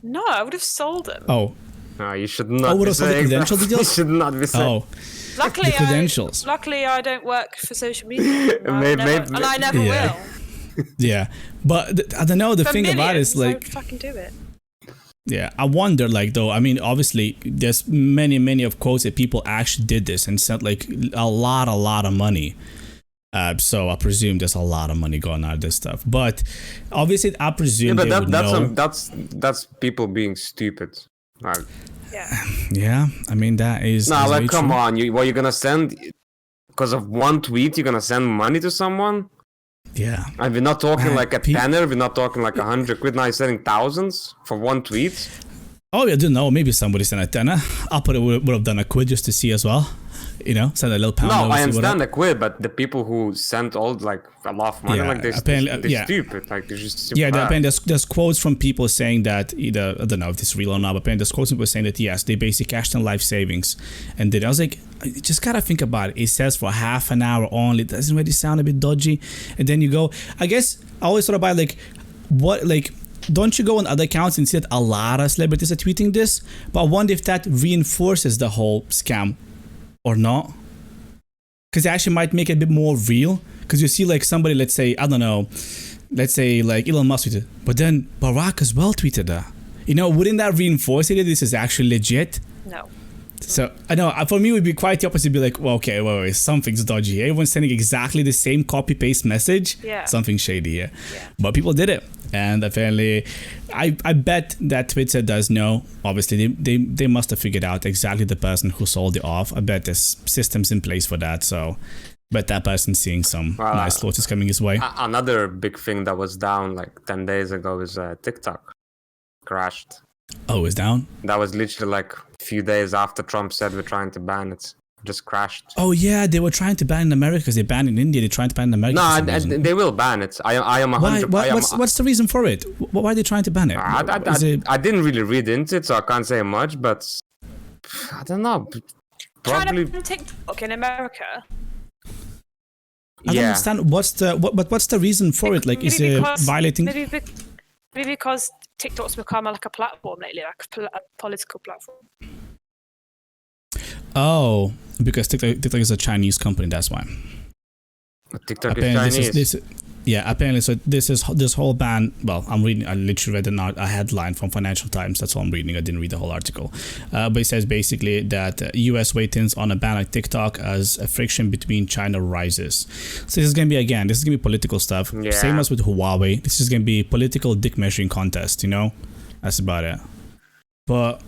No, I would have sold him. Oh. No, you should not. Would have sold the credential details? You should not be saying. Oh. Luckily, the credentials. Luckily, I don't work for social media, and I never will. Yeah, but I don't know. The thing about it is like, fucking do it. Yeah, I wonder, like, though, I mean, obviously, there's many of quotes that people actually did this and sent like a lot of money. So I presume there's a lot of money going out of this stuff. But obviously, I presume they would know. That's people being stupid. Like, yeah, I mean that is. No, like, come true. on, you're gonna send because of one tweet? You're gonna send money to someone? Yeah. And we're not talking like a tenner, we're not talking like 100 quid, now you're sending thousands for one tweet. Oh, I don't know, maybe somebody sent a tenner. I probably would have done a quid just to see as well. You know, send a little pound. No, I understand the quid, but the people who sent all like a lot of money, like they're stupid. Like they're just super apparently there's quotes from people saying that either, I don't know if this is real or not, but apparently there's quotes from people saying that yes, they basically cashed in life savings. And then I was like, you just gotta think about it. It says for half an hour only. It doesn't really sound a bit dodgy. And then you go, I guess I always thought about like, what, like, don't you go on other accounts and see that a lot of celebrities are tweeting this? But I wonder if that reinforces the whole scam or not. Because it actually might make it a bit more real. Because you see like somebody, let's say, I don't know, let's say like Elon Musk tweeted, but then Barack as well tweeted that. You know, wouldn't that reinforce it that this is actually legit? No. So, I know, for me, it would be quite the opposite. Be like, well, okay, wait, something's dodgy. Everyone's sending exactly the same copy-paste message. Yeah. Something shady here. Yeah. But people did it. And apparently, I bet that Twitter does know. Obviously, they must have figured out exactly the person who sold it off. I bet there's systems in place for that. So, But that person's seeing some nice losses coming his way. Another big thing that was down like 10 days ago is TikTok crashed. Oh, it's down? That was literally like a few days after Trump said we're trying to ban it. Just crashed. Oh yeah, they were trying to ban in America because they banned in India. They're trying to ban in America. No, they will ban it. I am 100. What's the reason for it? Why are they trying to ban it? I didn't really read into it, so I can't say much. But I don't know. Probably trying to ban TikTok in America. I don't understand what's the reason for it? Like, is it violating? Maybe because TikTok's become like a platform lately, like a political platform. Oh, because TikTok is a Chinese company, that's why. TikTok is Chinese. Apparently. So this whole ban. Well, I literally read a headline from Financial Times. That's all I'm reading. I didn't read the whole article. But it says basically that U.S. weightings on a ban like TikTok as a friction between China rises. So this is gonna be political stuff. Yeah. Same as with Huawei. This is gonna be political dick measuring contest. That's about it. But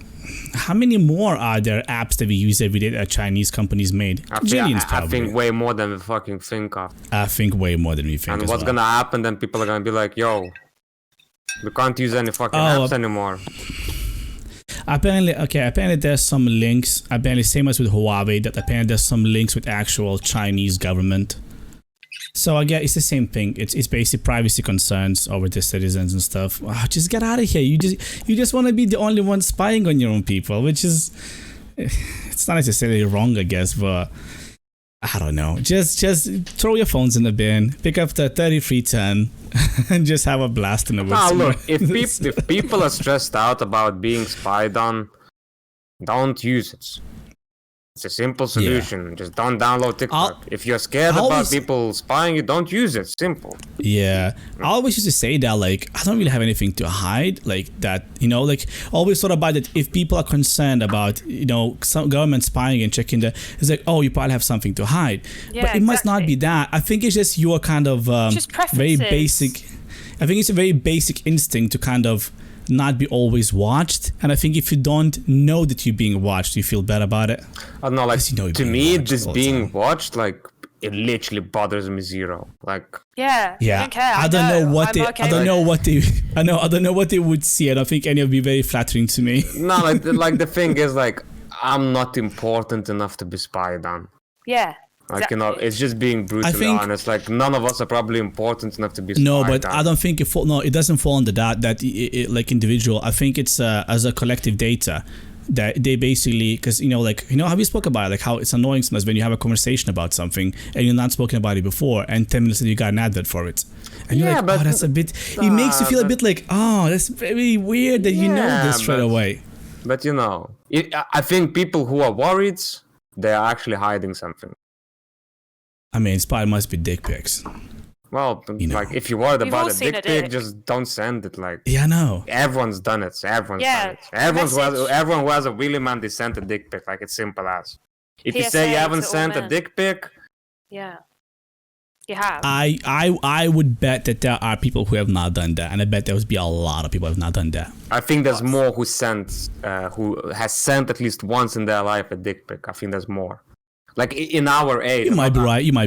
how many more are there apps that we use every day that Chinese companies made? Jillions, probably. I think way more than we fucking think of. I think way more than we think. And what's gonna happen then? People are gonna be like, "Yo, we can't use any fucking apps anymore." Apparently there's some links. Apparently, same as with Huawei, that apparently there's some links with actual Chinese government. So I guess it's the same thing. It's basically privacy concerns over the citizens and stuff. Just get out of here. You just want to be the only one spying on your own people, which is, it's not necessarily wrong, I guess, but I don't know. Just throw your phones in the bin, pick up the 3310, and just have a blast in the woods. Look, if people are stressed out about being spied on, don't use it. It's a simple solution. Just don't download TikTok. If you're scared about people spying you, don't use it. Simple. Yeah. I always used to say that, like, I don't really have anything to hide. Like, that, like, always thought about that if people are concerned about, some government spying and checking it's like, oh, you probably have something to hide. Yeah, but it must not be that. I think it's just your kind of very basic. I think it's a very basic instinct to kind of not be always watched, and I think if you don't know that you're being watched, you feel bad about it. I don't know, like, to me, just being watched, like, it literally bothers me zero. Like, I don't care. I don't know what they would see. I don't think any of it would be very flattering to me. No, like the thing is, like, I'm not important enough to be spied on. Yeah. Like, it's just being brutally honest. Like, none of us are probably important enough to be spied No, but on. I don't think it doesn't fall under that like individual. I think it's as a collective data that they basically, because how we spoke about it, like how it's annoying sometimes when you have a conversation about something and you're not spoken about it before, and 10 minutes later you got an advert for it. And you're like, but that's a bit, it makes you feel a bit like, that's very weird that you know this straight away. But I think people who are worried, they are actually hiding something. I mean, it must be dick pics. Well, like, if you're worried about a dick pic, just don't send it. Like, yeah, I know. Everyone's done it. Everyone who has a Willy man, they sent a dick pic. Like, it's simple as. If you say you haven't sent a dick pic, you have. I would bet that there are people who have not done that, and I bet there would be a lot of people who have not done that. I think there's more who has sent at least once in their life a dick pic. I think there's more. Like, in our age. You might be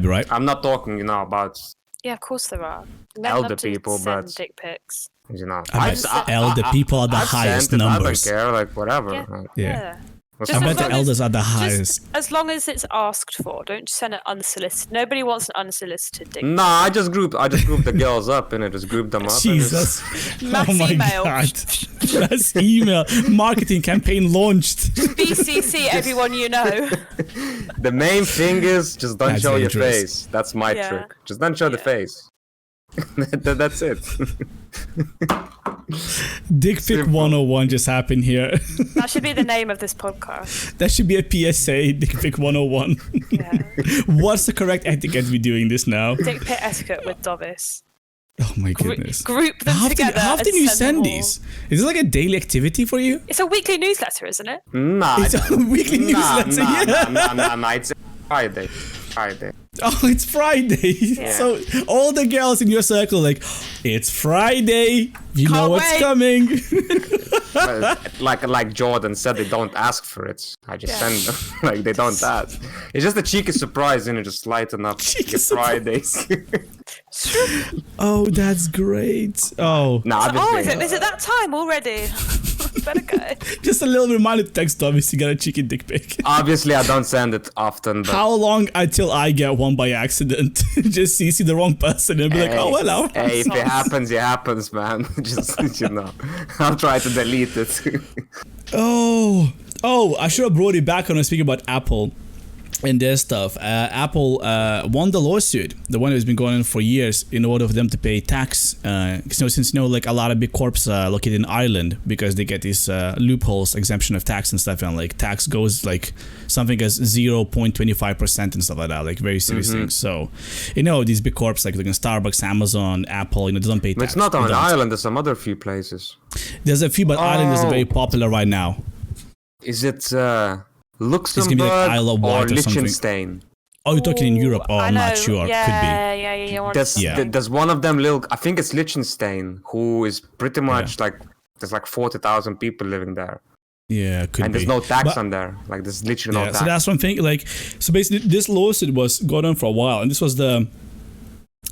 right. I'm not talking, about. Yeah, of course there are. Elder people, but dick pics. Elder people are the highest numbers. I don't care, like, whatever. Yeah. I bet the elders are the highest. As long as it's asked for, don't send it unsolicited. Nobody wants an unsolicited dick. No, I just group the girls up and I just group them up. Jesus. Mass email. God. Mass email. Marketing campaign launched. BCC everyone you know. The main thing is just don't show your face. That's my trick. Just don't show the face. That's it. Dick pic 101 just happened here. That should be the name of this podcast. That should be a PSA. Dick pic 101. Yeah. What's the correct etiquette we're doing this now? Dick pic etiquette with Dovis. Oh my goodness. Group them together. How often do you send these? Is this like a daily activity for you? It's a weekly newsletter, isn't it? Nah. It's a weekly newsletter. Nah. It's Friday. Oh, it's Friday. Yeah. So all the girls in your circle like, it's Friday. You know what's coming. like Jordan said, they don't ask for it. I just send them. Like they don't ask. It's just a cheeky surprise, just lighten up your Fridays. Oh, that's great. Oh. Nah, is it that time already? Better go. Just a little reminder to text Thomas, you got a chicken dick pic. Obviously, I don't send it often. But... How long until I get one by accident? Just see the wrong person and be like, oh, hello. Hey, if it happens, it happens, man. Just, I'll try to delete it. Oh, I should have brought it back when I was speaking about Apple and their stuff. Apple won the lawsuit, the one that's been going on for years, in order for them to pay tax. Since like a lot of big corps located in Ireland, because they get these loopholes, exemption of tax and stuff, and like tax goes like something as 0.25% and stuff like that, like very serious things. So, these big corps like Starbucks, Amazon, Apple, they don't pay tax. But it's not on Ireland. There's some other few places. There's a few, but Ireland is very popular right now. Is it Luxembourg be like Isle of Wight or Liechtenstein? Oh, you're talking in Europe? Oh, I'm not sure. Yeah. There's one of them I think it's Liechtenstein, who is pretty much like, there's like 40,000 people living there. Yeah, could be. And there's no tax on there. Like, there's literally no tax. So that's one thing. Like, so basically, this lawsuit was going on for a while, and this was the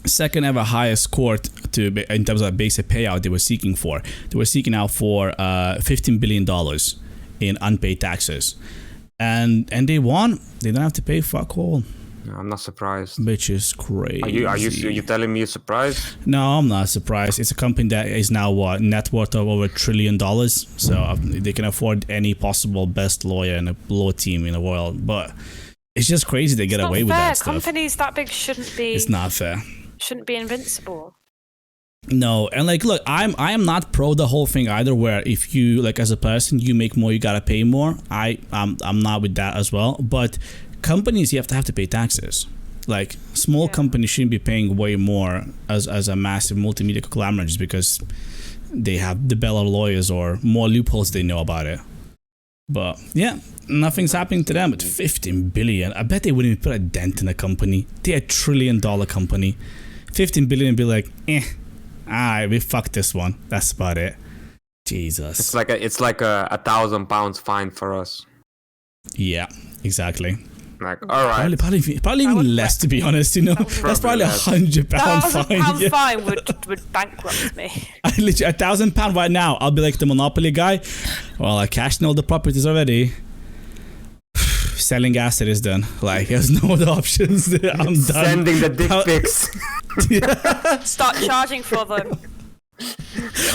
second ever highest court in terms of basic payout they were seeking for. They were seeking out for $15 billion in unpaid taxes. And they won. They don't have to pay fuck all. I'm not surprised. Which is crazy. Are you telling me you're surprised? No, I'm not surprised. It's a company that is now net worth of over $1 trillion. So they can afford any possible best lawyer and a law team in the world. But it's just crazy they get away with that stuff. Companies that big shouldn't be. It's not fair. Shouldn't be invincible. No, and like, look, I am not pro the whole thing either. Where if you like as a person you make more, you gotta pay more. I'm not with that as well. But companies, you have to pay taxes. Like small companies shouldn't be paying way more as a massive multimedia conglomerate just because they have the better lawyers or more loopholes they know about it. But yeah, nothing's happening to them. But 15 billion, I bet they wouldn't even put a dent in a company. They're $1 trillion company. 15 billion be like, alright, we fucked this one. That's about it. Jesus. It's like a £1,000 fine for us. Yeah, exactly. Like, alright. Probably even less, to be honest. That's probably £100 fine. £1,000 fine would bankrupt me. Literally, £1,000 right now. I'll be like the Monopoly guy. Well, I cashed in all the properties already. Selling asset is done. Like, there's no other options. I'm done. Sending the dick pics. Start charging for them.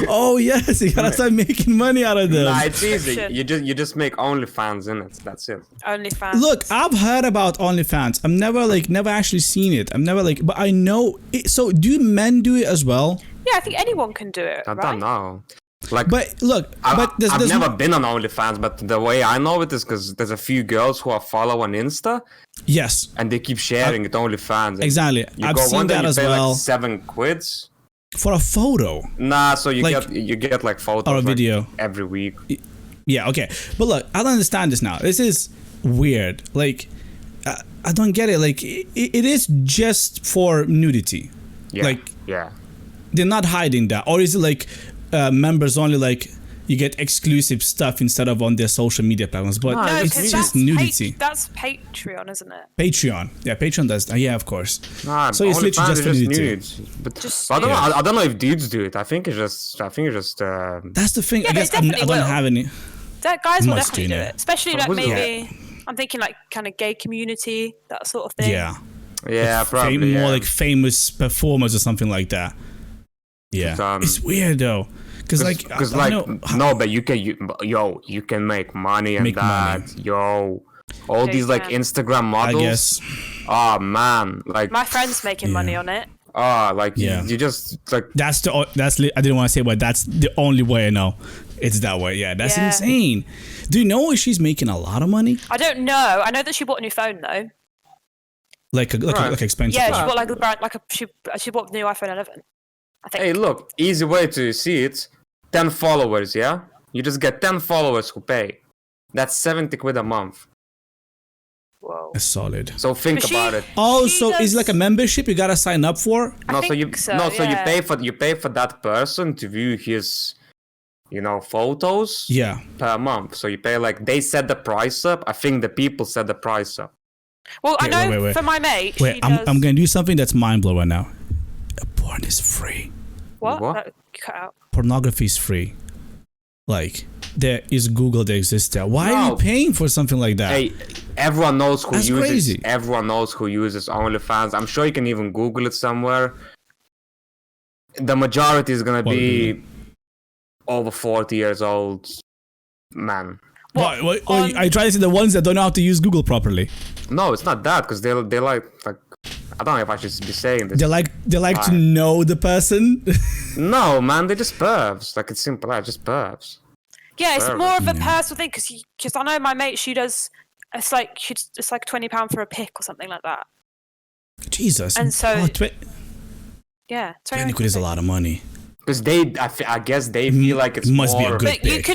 Oh yes, you gotta start making money out of them. Nah, it's easy. You just make OnlyFans in it. That's it. OnlyFans. Look, I've heard about OnlyFans. I've never actually seen it. But I know it. So do men do it as well? Yeah, I think anyone can do it. I don't know. Like, but look, I've never been on OnlyFans, but the way I know it is because there's a few girls who I follow on Insta. Yes. And they keep sharing it OnlyFans. Exactly. I've seen that as well. Like £7 for a photo. Nah, so you get like photos or a video every week. Yeah, okay. But look, I don't understand this now. This is weird. Like, I don't get it. Like, it is just for nudity. Yeah. Like, yeah. They're not hiding that, or is it like members only? Like, you get exclusive stuff instead of on their social media platforms, but no, it's just nudity. That's Patreon, isn't it? Patreon, yeah, Patreon does. Yeah, of course. Nah, so it's literally just for nudity. But I don't know if dudes do it. I think it's just. That's the thing. Yeah, I guess I don't have any. Guys will definitely do it, especially like maybe. I'm thinking like kind of gay community, that sort of thing. Yeah. Yeah, like probably. More like famous performers or something like that. Yeah, it's weird though. But you can make money and that. All these like Instagram models. I guess. Oh man, like my friend's making money on it. You just like I didn't want to say, but that's the only way I know. It's that way. Yeah, that's insane. Do you know if she's making a lot of money? I don't know. I know that she bought a new phone though. Like expensive. Yeah, she bought like a brand, she bought the new iPhone 11. I think. Hey, look, easy way to see it. 10 followers, yeah? You just get 10 followers who pay. That's £70 a month. Whoa. That's solid. So think about it. Oh, so it's like a membership you gotta sign up for? So you pay for that person to view his photos Yeah. per month. So you pay like, they set the price up. I think the people set the price up. Well, I know wait. For my mate, I'm going to do something that's mind-blowing now. Porn is free. What? Cut out. Pornography is free. Like, there is Google that exists there. Why are you paying for something like that? Hey, everyone knows who uses. Crazy. Everyone knows who uses OnlyFans. I'm sure you can even Google it somewhere. The majority is gonna be over 40 years old man. What? I try to see the ones that don't know how to use Google properly. No, it's not that, because they like I don't know if I should be saying this. They like to know the person. No, man, they're just pervs. Like, it's simple, just pervs. Yeah, it's more of a personal thing, because I know my mate, she does. It's like £20 for a pic or something like that. Jesus. And so, yeah, 20 quid is a lot of money. Because I guess they feel like it's must more... be a good pic.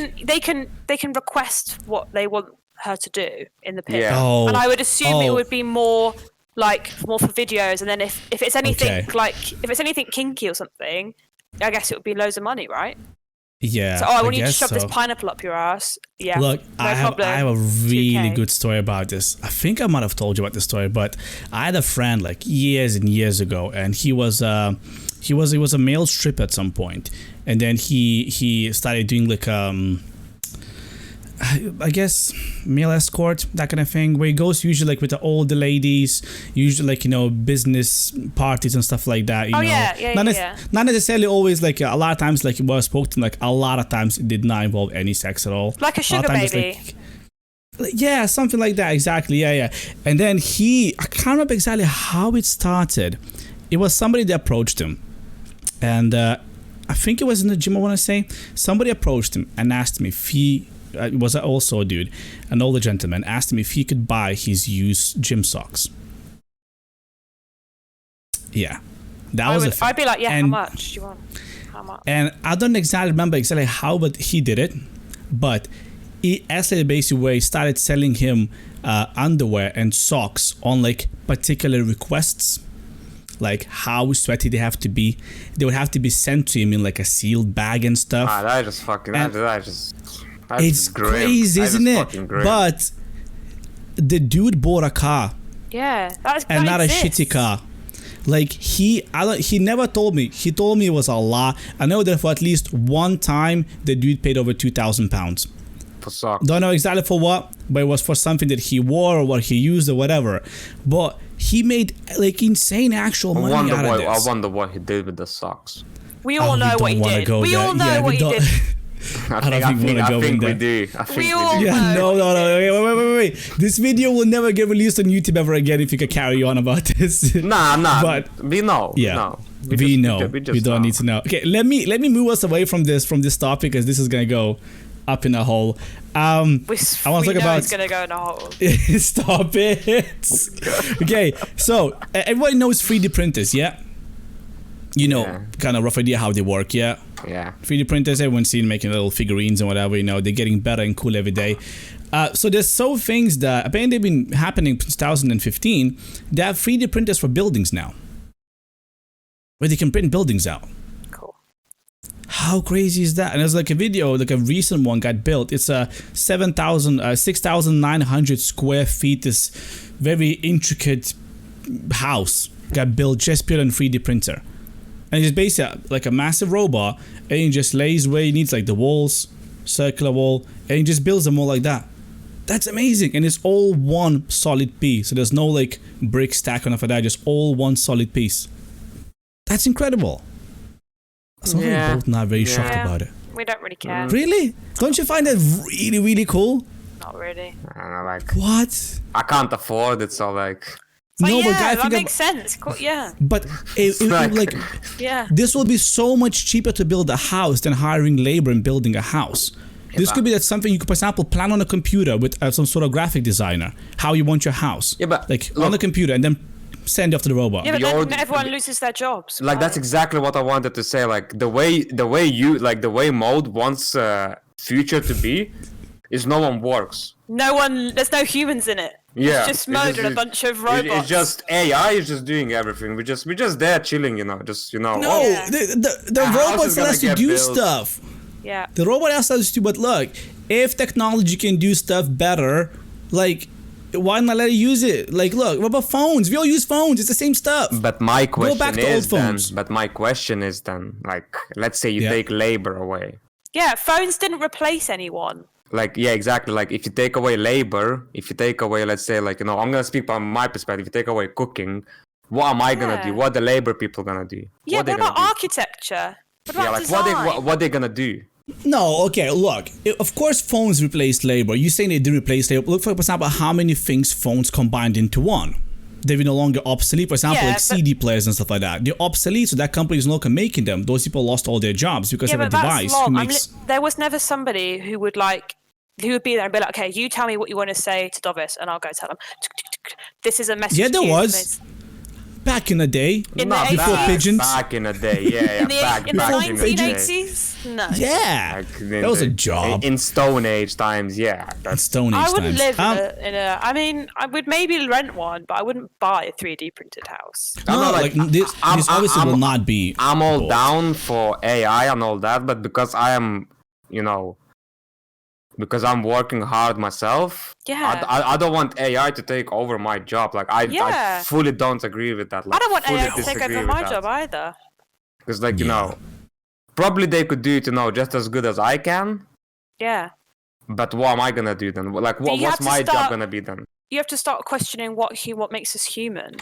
They can request what they want her to do in the pic. Yeah. Oh, and I would assume it would be more for videos, and then if it's anything if it's anything kinky or something, I guess it would be loads of money, right? Yeah. So I want you to shove this pineapple up your ass. Yeah. Look, I have a really good story about this. I think I might have told you about this story, but I had a friend like years and years ago, and he was a male stripper at some point, and then he started doing like I guess male escort, that kind of thing, where he goes usually like with the older ladies, usually like business parties and stuff like that. Not necessarily always, like a lot of times, like what I spoke to, like a lot of times it did not involve any sex at all. Like a sugar baby. Yeah, something like that, exactly. Yeah. And then I can't remember exactly how it started. It was somebody that approached him, and I think it was in the gym, I want to say. Somebody approached him and asked him if he it was also a dude, an older gentleman, asked him if he could buy his used gym socks. Yeah, that was a thing. I'd be like, how much do you want? How much? And I don't remember exactly how, but he did it. But he actually basically started selling him underwear and socks on like particular requests, like how sweaty they have to be. They would have to be sent to him in like a sealed bag and stuff. That just fucking. It's crazy, isn't it? But the dude bought a car. Yeah, and not a shitty car. Like he never told me. He told me it was a lot. I know that for at least one time the dude paid over £2,000 for socks. Don't know exactly for what, but it was for something that he wore or what he used or whatever. But he made like insane actual money out of this. I wonder what he did with the socks. We all know what he did. We all know what he did. I think we do. Yeah, no. Wait. This video will never get released on YouTube ever again if you could carry on about this. Nah. But we know. Yeah, no. We know. We don't need to know. Okay, let me move us away from this topic, because this is gonna go up in a hole. I want to talk about. It's gonna go in a hole. Stop it. Okay, so everybody knows 3D printers, yeah? Kind of rough idea how they work, yeah? Yeah. 3D printers, everyone's seen making little figurines and whatever, they're getting better and cool every day. So there's things that apparently have been happening since 2015. They have 3D printers for buildings now, where they can print buildings out. Cool. How crazy is that? And there's like a video, like a recent one got built. It's a 6,900 square feet, this very intricate house got built just pure on 3D printer. And it's basically like a massive robot, and he just lays where he needs, like the walls, circular wall, and he just builds them all like that. That's amazing, and it's all one solid piece. So there's no like brick stack or nothing like that, just all one solid piece. That's incredible. So we're both not very shocked about it. We don't really care. Really? Don't you find that really, really cool? Not really. I don't know, like, what? I can't afford it, so like. But no, yeah, that makes sense. Yeah. But this will be so much cheaper to build a house than hiring labor and building a house. This could be that something you could, for example, plan on a computer with some sort of graphic designer, how you want your house. Yeah, but like on the computer, and then send it off to the robot. Yeah, but then everyone loses their jobs. Like that's exactly what I wanted to say. Like the way mode wants future to be is no one works. There's no humans in it. Yeah, it's just mode and a bunch of robots. It's just AI is just doing everything. We just there chilling, No, the robots let us to do stuff. Yeah. The robot asked us to, but look, if technology can do stuff better, like, why not let it use it? Like, look, what about phones? We all use phones. It's the same stuff. But my question Go back to old phones. Like, let's say you take labor away. Yeah, phones didn't replace anyone. Like, yeah, exactly. Like, if you take away labor, if you take away, let's say, like, I'm gonna speak from my perspective. If you take away cooking, what am I gonna do? What the labor people gonna do? Yeah, what about architecture? What about design? What they gonna do? No, okay, look. Of course, phones replaced labor. You're saying they didn't replace labor. Look, for example, how many things phones combined into one. They're no longer obsolete. For example, like CD players and stuff like that. They're obsolete, so that company is no longer making them. Those people lost all their jobs because of a device. There was never somebody who would be there and be like, okay, you tell me what you want to say to Dovis, and I'll go tell them. This is a message. Yeah, there was. Back in the day, before pigeons. Back in the day, yeah, in the 1980s. No. Yeah, that was a job. In Stone Age times, yeah. That's Stone Age times. I wouldn't live in a. I mean, I would maybe rent one, but I wouldn't buy a 3D printed house. No, like this obviously will not be. I'm all down for AI and all that, but because I am, because I'm working hard myself, I don't want AI to take over my job. Like, I fully don't agree with that. Like, I don't want AI to take over my job either. Because, like, probably they could do it, just as good as I can. Yeah. But what am I gonna do then? Like, what's my job gonna be then? You have to start questioning what makes us human.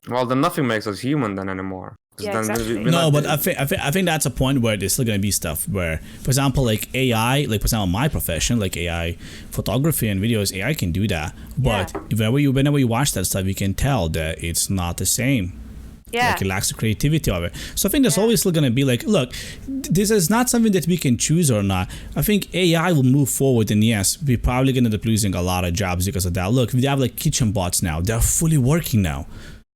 Well, then nothing makes us human then anymore. Yeah, exactly. No, but I think that's a point where there's still going to be stuff where, for example, like AI, like for example, my profession, like AI photography and videos, AI can do that. But whenever you watch that stuff, you can tell that it's not the same. Yeah. Like, it lacks the creativity of it. So I think there's always still going to be like, look, this is not something that we can choose or not. I think AI will move forward, and yes, we're probably going to end up losing a lot of jobs because of that. Look, we have like kitchen bots now. They're fully working now.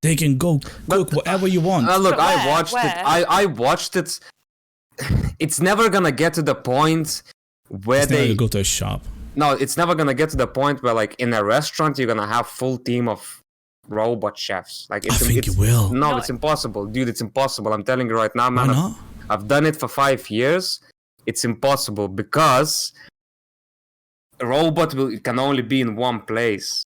They can go cook whatever you want. Look, I watched it. I watched it. It's never gonna get to the point where they go to a shop. No, it's never gonna get to the point where, like, in a restaurant, you're gonna have full team of robot chefs. Like, I think you will. No, it's impossible, dude. It's impossible. I'm telling you right now, man. Why not? I've done it for 5 years. It's impossible because a robot can only be in one place.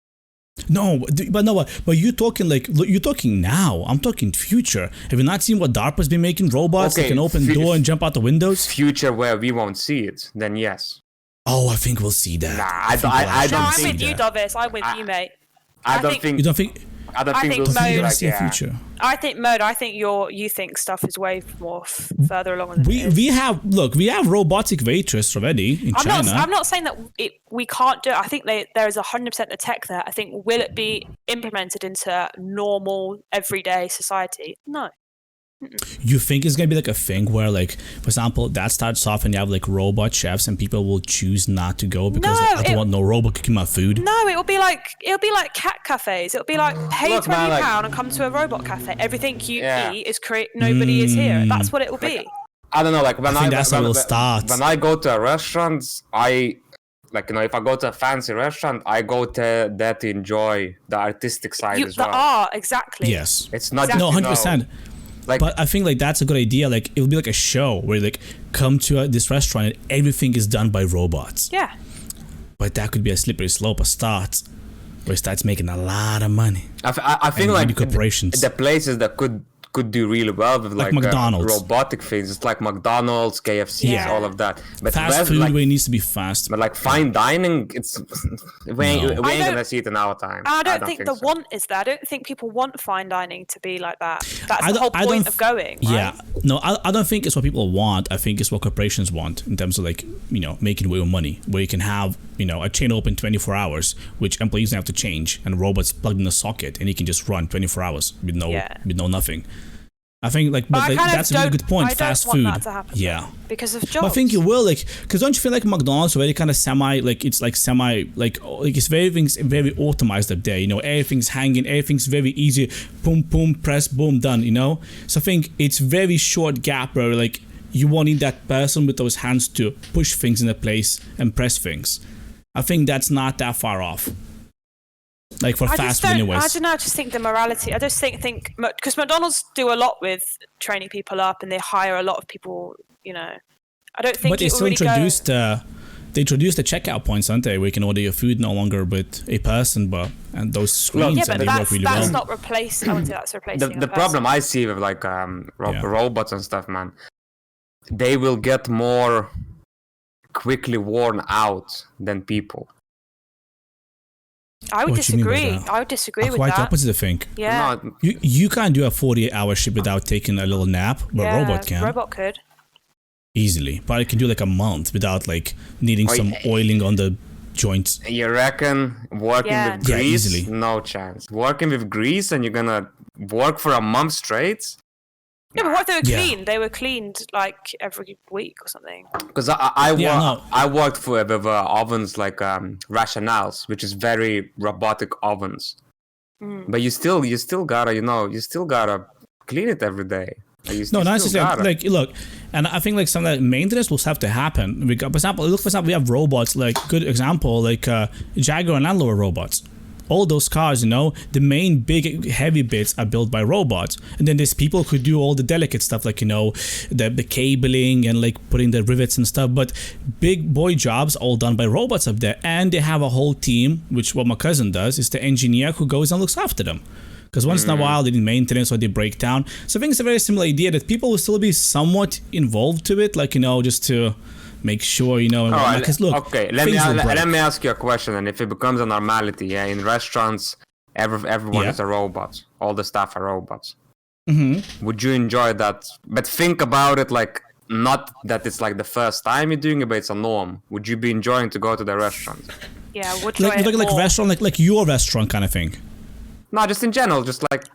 But you're talking now. I'm talking future. Have you not seen what DARPA's been making? Robots that can open door and jump out the windows? Future where we won't see it, then yes. Oh, I think we'll see that. I don't think I'm with you, Dovis. I'm with you, mate. I don't think. You don't think? I don't think we'll see like, a future. I think you think stuff is way more further along than we have robotic waitress already in China. I'm not saying that we can't do it. I think there is 100% the tech there. I think, will it be implemented into normal everyday society? No. You think it's gonna be like a thing where, like, for example, that starts off and you have like robot chefs and people will choose not to go because I don't want no robot cooking my food? No, it'll be like cat cafes. It'll be like pay £20 and come to a robot cafe. Everything you eat is nobody is here. That's what it will be. I don't know. Like, when that's how it'll start. When I go to a restaurant, if I go to a fancy restaurant, I go to there to enjoy the artistic side as well. The art, exactly. Yes. It's not just 100%. Like, but I think like that's a good idea. Like, it'll be like a show where like come to this restaurant and everything is done by robots. Yeah. But that could be a slippery slope, a start where it starts making a lot of money. I think like corporations. The places that could do really well with like McDonald's. Robotic things. It's like McDonald's, KFC, all of that. But fast food where it needs to be fast. But like fine dining, we ain't gonna see it in our time. I don't think the want is there. I don't think people want fine dining to be like that. That's the whole point of going. Right? Yeah. No, I don't think it's what people want. I think it's what corporations want in terms of like, making way more money, where you can have, a chain open 24 hours, which employees don't have to change, and robots plugged in a socket, and you can just run 24 hours with no nothing. I think that's a really good point. Fast food. That to happen, because of jobs. But I think you will, because don't you feel like McDonald's already kind of it's everything's very automated up there. Everything's hanging, everything's very easy. Boom, boom, press, boom, done. So I think it's very short gap where like you won't need that person with those hands to push things into place and press things. I think that's not that far off. Like for fast food anyways. I don't know, I just think the morality, I just think because McDonald's do a lot with training people up and they hire a lot of people, I don't think. But they still introduced. They introduced the checkout points, aren't they? Where you can order your food no longer with a person, and those screens and they work really well. That's not replacing. I wouldn't say that's replacing. The problem I see with like robots and stuff, man, they will get more quickly worn out than people. I would disagree. I would disagree with that. Quite opposite, I think. Yeah. No, you can't do a 48-hour shift without taking a little nap, but a robot can. Robot could. Easily. But it can do like a month without like needing some oiling on the joints. You reckon working with grease? Yeah, easily. No chance. Working with grease and you're gonna work for a month straight? Yeah, but what if they were clean? They were cleaned like every week or something. Because I worked with ovens like Rationales, which is very robotic ovens. But you still gotta clean it every day. No, not necessarily. Like, look, and I think like some of that maintenance will have to happen. For example, we have robots. Like, good example, like Jaguar and Land Rover robots. All those cars, the main big heavy bits are built by robots, and then there's people who do all the delicate stuff, like the cabling and like putting the rivets and stuff. But big boy jobs all done by robots up there, and they have a whole team, which what my cousin does is the engineer who goes and looks after them. Because once in a while they need maintenance or they break down. So I think it's a very similar idea that people will still be somewhat involved to it, like just to make sure because look, okay, let me ask you a question. And if it becomes a normality, in restaurants, everyone is a robot, all the staff are robots. Would you enjoy that? But think about it, like, not that it's like the first time you're doing it, but it's a norm. Would you be enjoying to go to the restaurant? Yeah, like restaurant, like your restaurant kind of thing? No, just in general,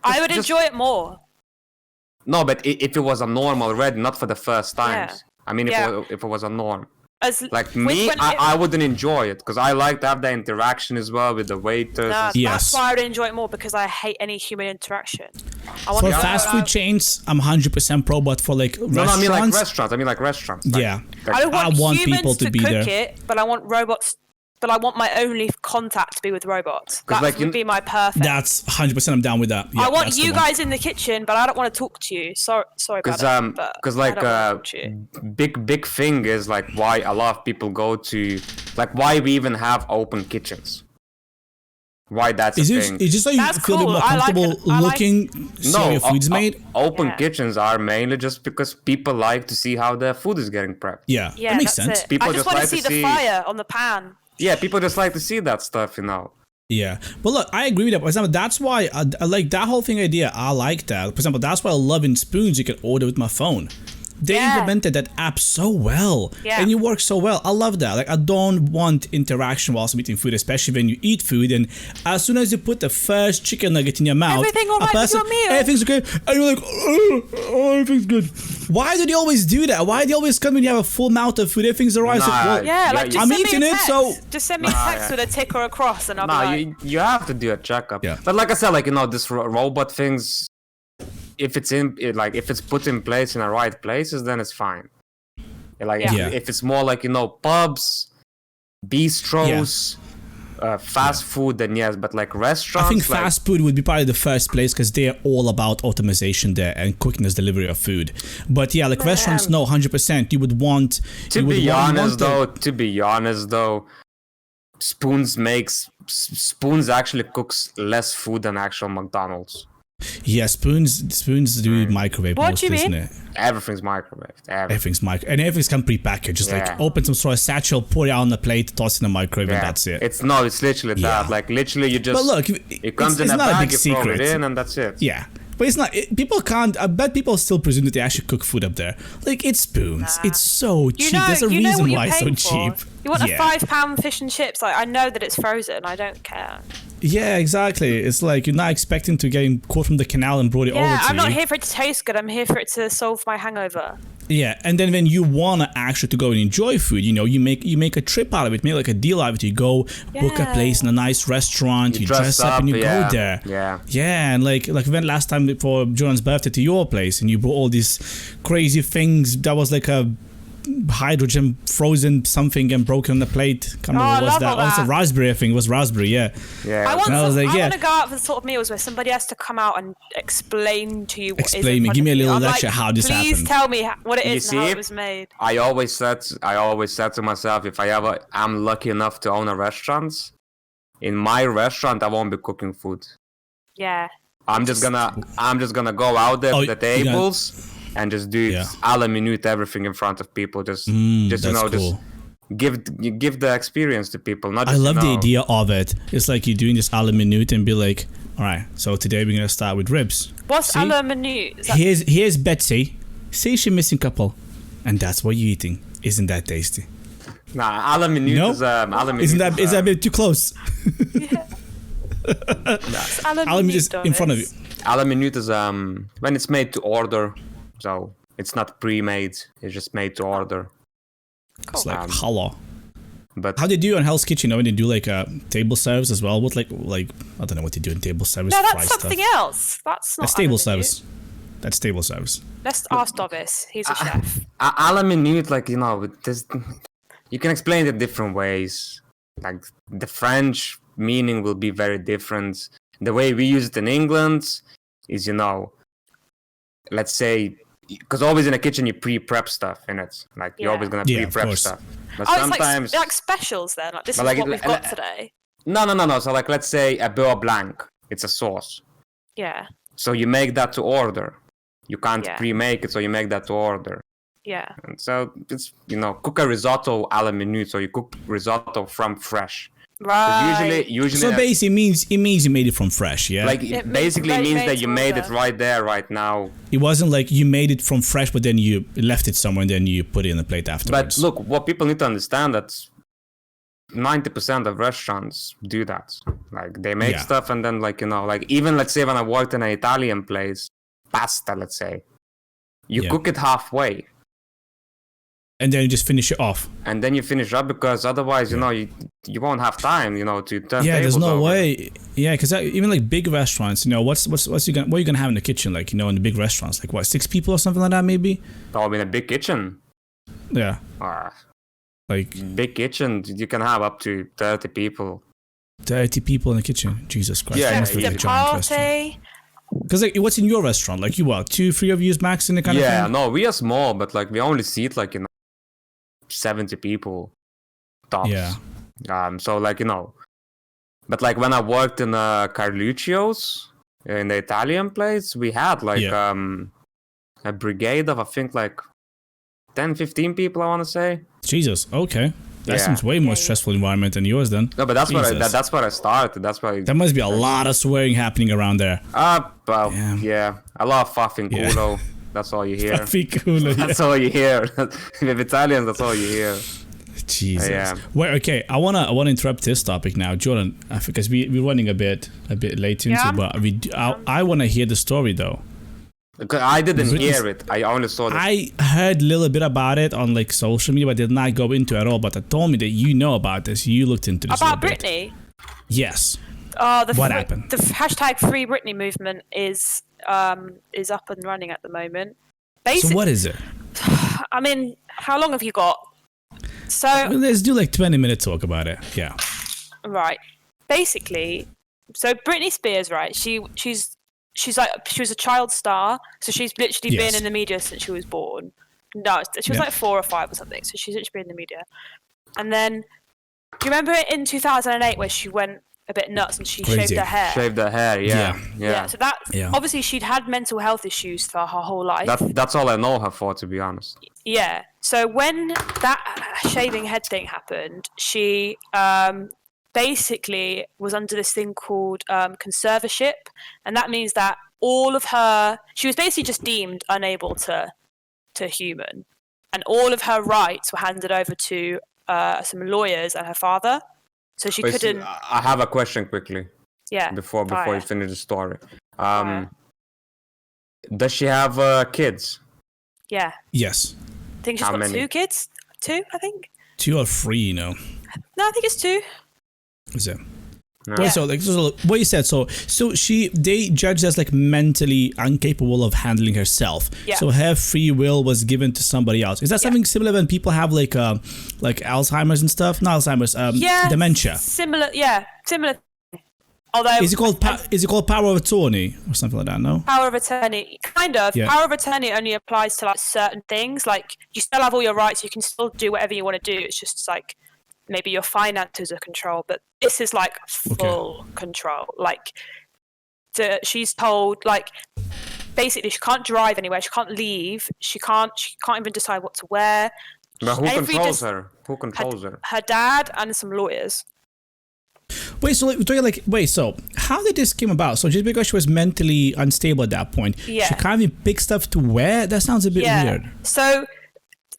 I would enjoy it more. No, but if it was a norm already, not for the first times. Yeah. I mean, if it was a norm. I wouldn't enjoy it because I like to have the interaction as well with the waiters. That's why I would enjoy it more, because I hate any human interaction. For fast food chains, I'm 100% pro, but for like restaurants. No, I mean like restaurants. Yeah. I want people to be there. It, but I want robots. But I want my only contact to be with robots. That would be my perfect. That's 100%. I'm down with that. Yeah, I want you guys in the kitchen, but I don't want to talk to you. Sorry about that. Because big thing is like why a lot of people go to, like, why we even have open kitchens. Why that's a thing. It's just so you feel a bit more comfortable looking so your food's made? Open kitchens are mainly just because people like to see how their food is getting prepped. Yeah, that makes sense. People just want to see the fire on the pan. Yeah, people just like to see that stuff, Yeah, but look, I agree with that. For example, that's why I like that whole thing idea. I like that. For example, that's why I love in Spoons you can order with my phone. They implemented that app so well, and it works so well. I love that. Like, I don't want interaction whilst I'm eating food, especially when you eat food. And as soon as you put the first chicken nugget in your mouth, everything's okay, and you're like, oh, everything's good. Why do they always do that? Why do they always come when you have a full mouth of food? Everything's alright. I'm eating it, so just send me a text with a tick or a cross, and I'll be like, you have to do a checkup. Yeah. But like I said, this robot things. If it's put in place in the right places, then it's fine. If it's more like pubs, bistros, fast food, then yes. But like restaurants, I think fast food would be probably the first place because they're all about optimization there and quickness delivery of food. But restaurants, no, 100%. You would want. To be honest though, Spoons actually cooks less food than actual McDonald's. Yeah, spoons do microwave most, isn't it? Everything's microwaved. And everything's come prepackaged. Just like open some sort of satchel, pour it out on the plate, toss in the microwave, and that's it. It's literally that. Like literally, you just. But look, it comes in a bag, you throw it in, and that's it. Yeah. But it's not. People can't. I bet people still presume that they actually cook food up there. Like, it's Spoons. It's so cheap. There's a reason why it's so cheap. You want a £5 fish and chips? Like, I know that it's frozen. I don't care. Yeah, exactly. It's like you're not expecting to get caught from the canal and brought it over to you. I'm not here for it to taste good. I'm here for it to solve my hangover. Yeah, and then when you want to actually to go and enjoy food, you make a trip out of it, make like a deal out of it. You go book a place in a nice restaurant, you dress up and you go there. Yeah, and like when last time for Jordan's birthday to your place, and you brought all these crazy things. That was like a hydrogen frozen something and broken on the plate. Can't remember what was that. Oh, it's a raspberry, I think. It was raspberry, yeah. I want to go out for the sort of meals where somebody has to come out and explain to you what is in front of you. Give me a little lecture how this happened. Please tell me what it is and how it was made. I always said to myself, if I'm lucky enough to own a restaurant, in my restaurant I won't be cooking food. Yeah. I'm just gonna go out there to the tables and just do a la minute everything in front of people. Just give the experience to people. Not just, I love the idea of it. It's like you're doing this a la minute and be like, all right, so today we're gonna start with ribs. What's a la minute? Here's Betsy. See, she's missing couple, and that's what you're eating. Isn't that tasty? Nah, a la minute is a la minute. Is that a bit too close? Yeah. A la minute is in front of you. A la minute is when it's made to order, so it's not pre-made. It's just made to order. Cool. It's like halal. But how they do on Hell's Kitchen? When they do like table service as well. What like I don't know what they do in table service. No, that's something else. That's not. That's table service. That's table service. Let's ask Dovis. He's a chef. A la minute, like you can explain it different ways. Like the French meaning will be very different. The way we use it in England is, let's say, because always in a kitchen you pre-prep stuff in it. Like you're always gonna pre-prep stuff. But sometimes it's like specials then. Like this is what we've got today. No. So like let's say a beurre blanc. It's a sauce. Yeah. So you make that to order. You can't pre-make it, so you make that to order. Yeah. And so it's cook a risotto a la minute, so you cook risotto from fresh. Right. Usually. So basically, it means you made it from fresh, yeah. Like it basically means that you made it right there, right now. It wasn't like you made it from fresh, but then you left it somewhere and then you put it in the plate afterwards. But look, what people need to understand that 90% of restaurants do that. Like they make stuff and then like even let's say when I worked in an Italian place, pasta, let's say, you cook it halfway. And then you just finish it off. And then you finish up because otherwise, you won't have time, to turn there's no over. way. Yeah, because even like big restaurants, what are you gonna have in the kitchen? Like, in the big restaurants, like what, 6 people or something like that, maybe? Oh, in a big kitchen. Yeah. Like big kitchen, you can have up to 30 people. 30 people in the kitchen. Jesus Christ. Yeah, it's a party. Because like, what's in your restaurant? Like you 2-3 of you max in the kind of thing? Yeah, no, we are small, but like we only seat like 70 people tops. Yeah. So like but like when I worked in Carluccio's in the Italian place, we had like a brigade of I think like 10-15 people, I want to say. Jesus, okay. That seems way more stressful environment than yours then. No, but that's where I started. That's why. There must be a lot of swearing happening around there. Well, yeah, a lot of fuffing culo. That's all you hear. That's all you hear. With Italians, that's all you hear. Jesus. Well, okay. I wanna interrupt this topic now, Jordan, because we're running a bit late into, but I wanna hear the story though. I didn't hear it. I only saw it. I heard a little bit about it on like social media, but did not go into it at all. But they told me that you know about this. You looked into this about Britney. Yes. What happened? The hashtag Free Britney movement is up and running at the moment. So what is it? I mean, how long have you got? So let's do like 20-minute talk about it. Yeah. Right. Basically, so Britney Spears, right? She was a child star, so she's literally been in the media since she was born. No, she was like 4 or 5 or something, so she's literally been in the media. And then, do you remember in 2008 where she went a bit nuts and she shaved her hair? Shaved her hair, yeah. So obviously she'd had mental health issues for her whole life. That's all I know her for, to be honest. Yeah. So when that shaving head thing happened, she basically was under this thing called conservatorship, and that means that she was basically just deemed unable to human, and all of her rights were handed over to some lawyers and her father, so she couldn't. I have a question quickly. Yeah. Before you finish the story, does she have kids? Yeah. Yes. I think she's got 2 kids. 2, I think. 2 or 3, No, I think it's 2. Is it? Yeah. Wait, so what you said, they judged as like mentally incapable of handling herself. Yeah. So her free will was given to somebody else. Is that something similar when people have like Alzheimer's and stuff? Not Alzheimer's, dementia. Similar. Although is it called power of attorney or something like that? No. Power of attorney, kind of. Yeah. Power of attorney only applies to like certain things. Like you still have all your rights. You can still do whatever you want to do. It's just like maybe your finances are controlled, but this is like full control. Like she's told like basically she can't drive anywhere. She can't leave. She can't even decide what to wear. But who controls her? Who controls her? Her dad and some lawyers. Wait, so how did this come about? So just because she was mentally unstable at that point, she can't even pick stuff to wear? That sounds a bit weird. So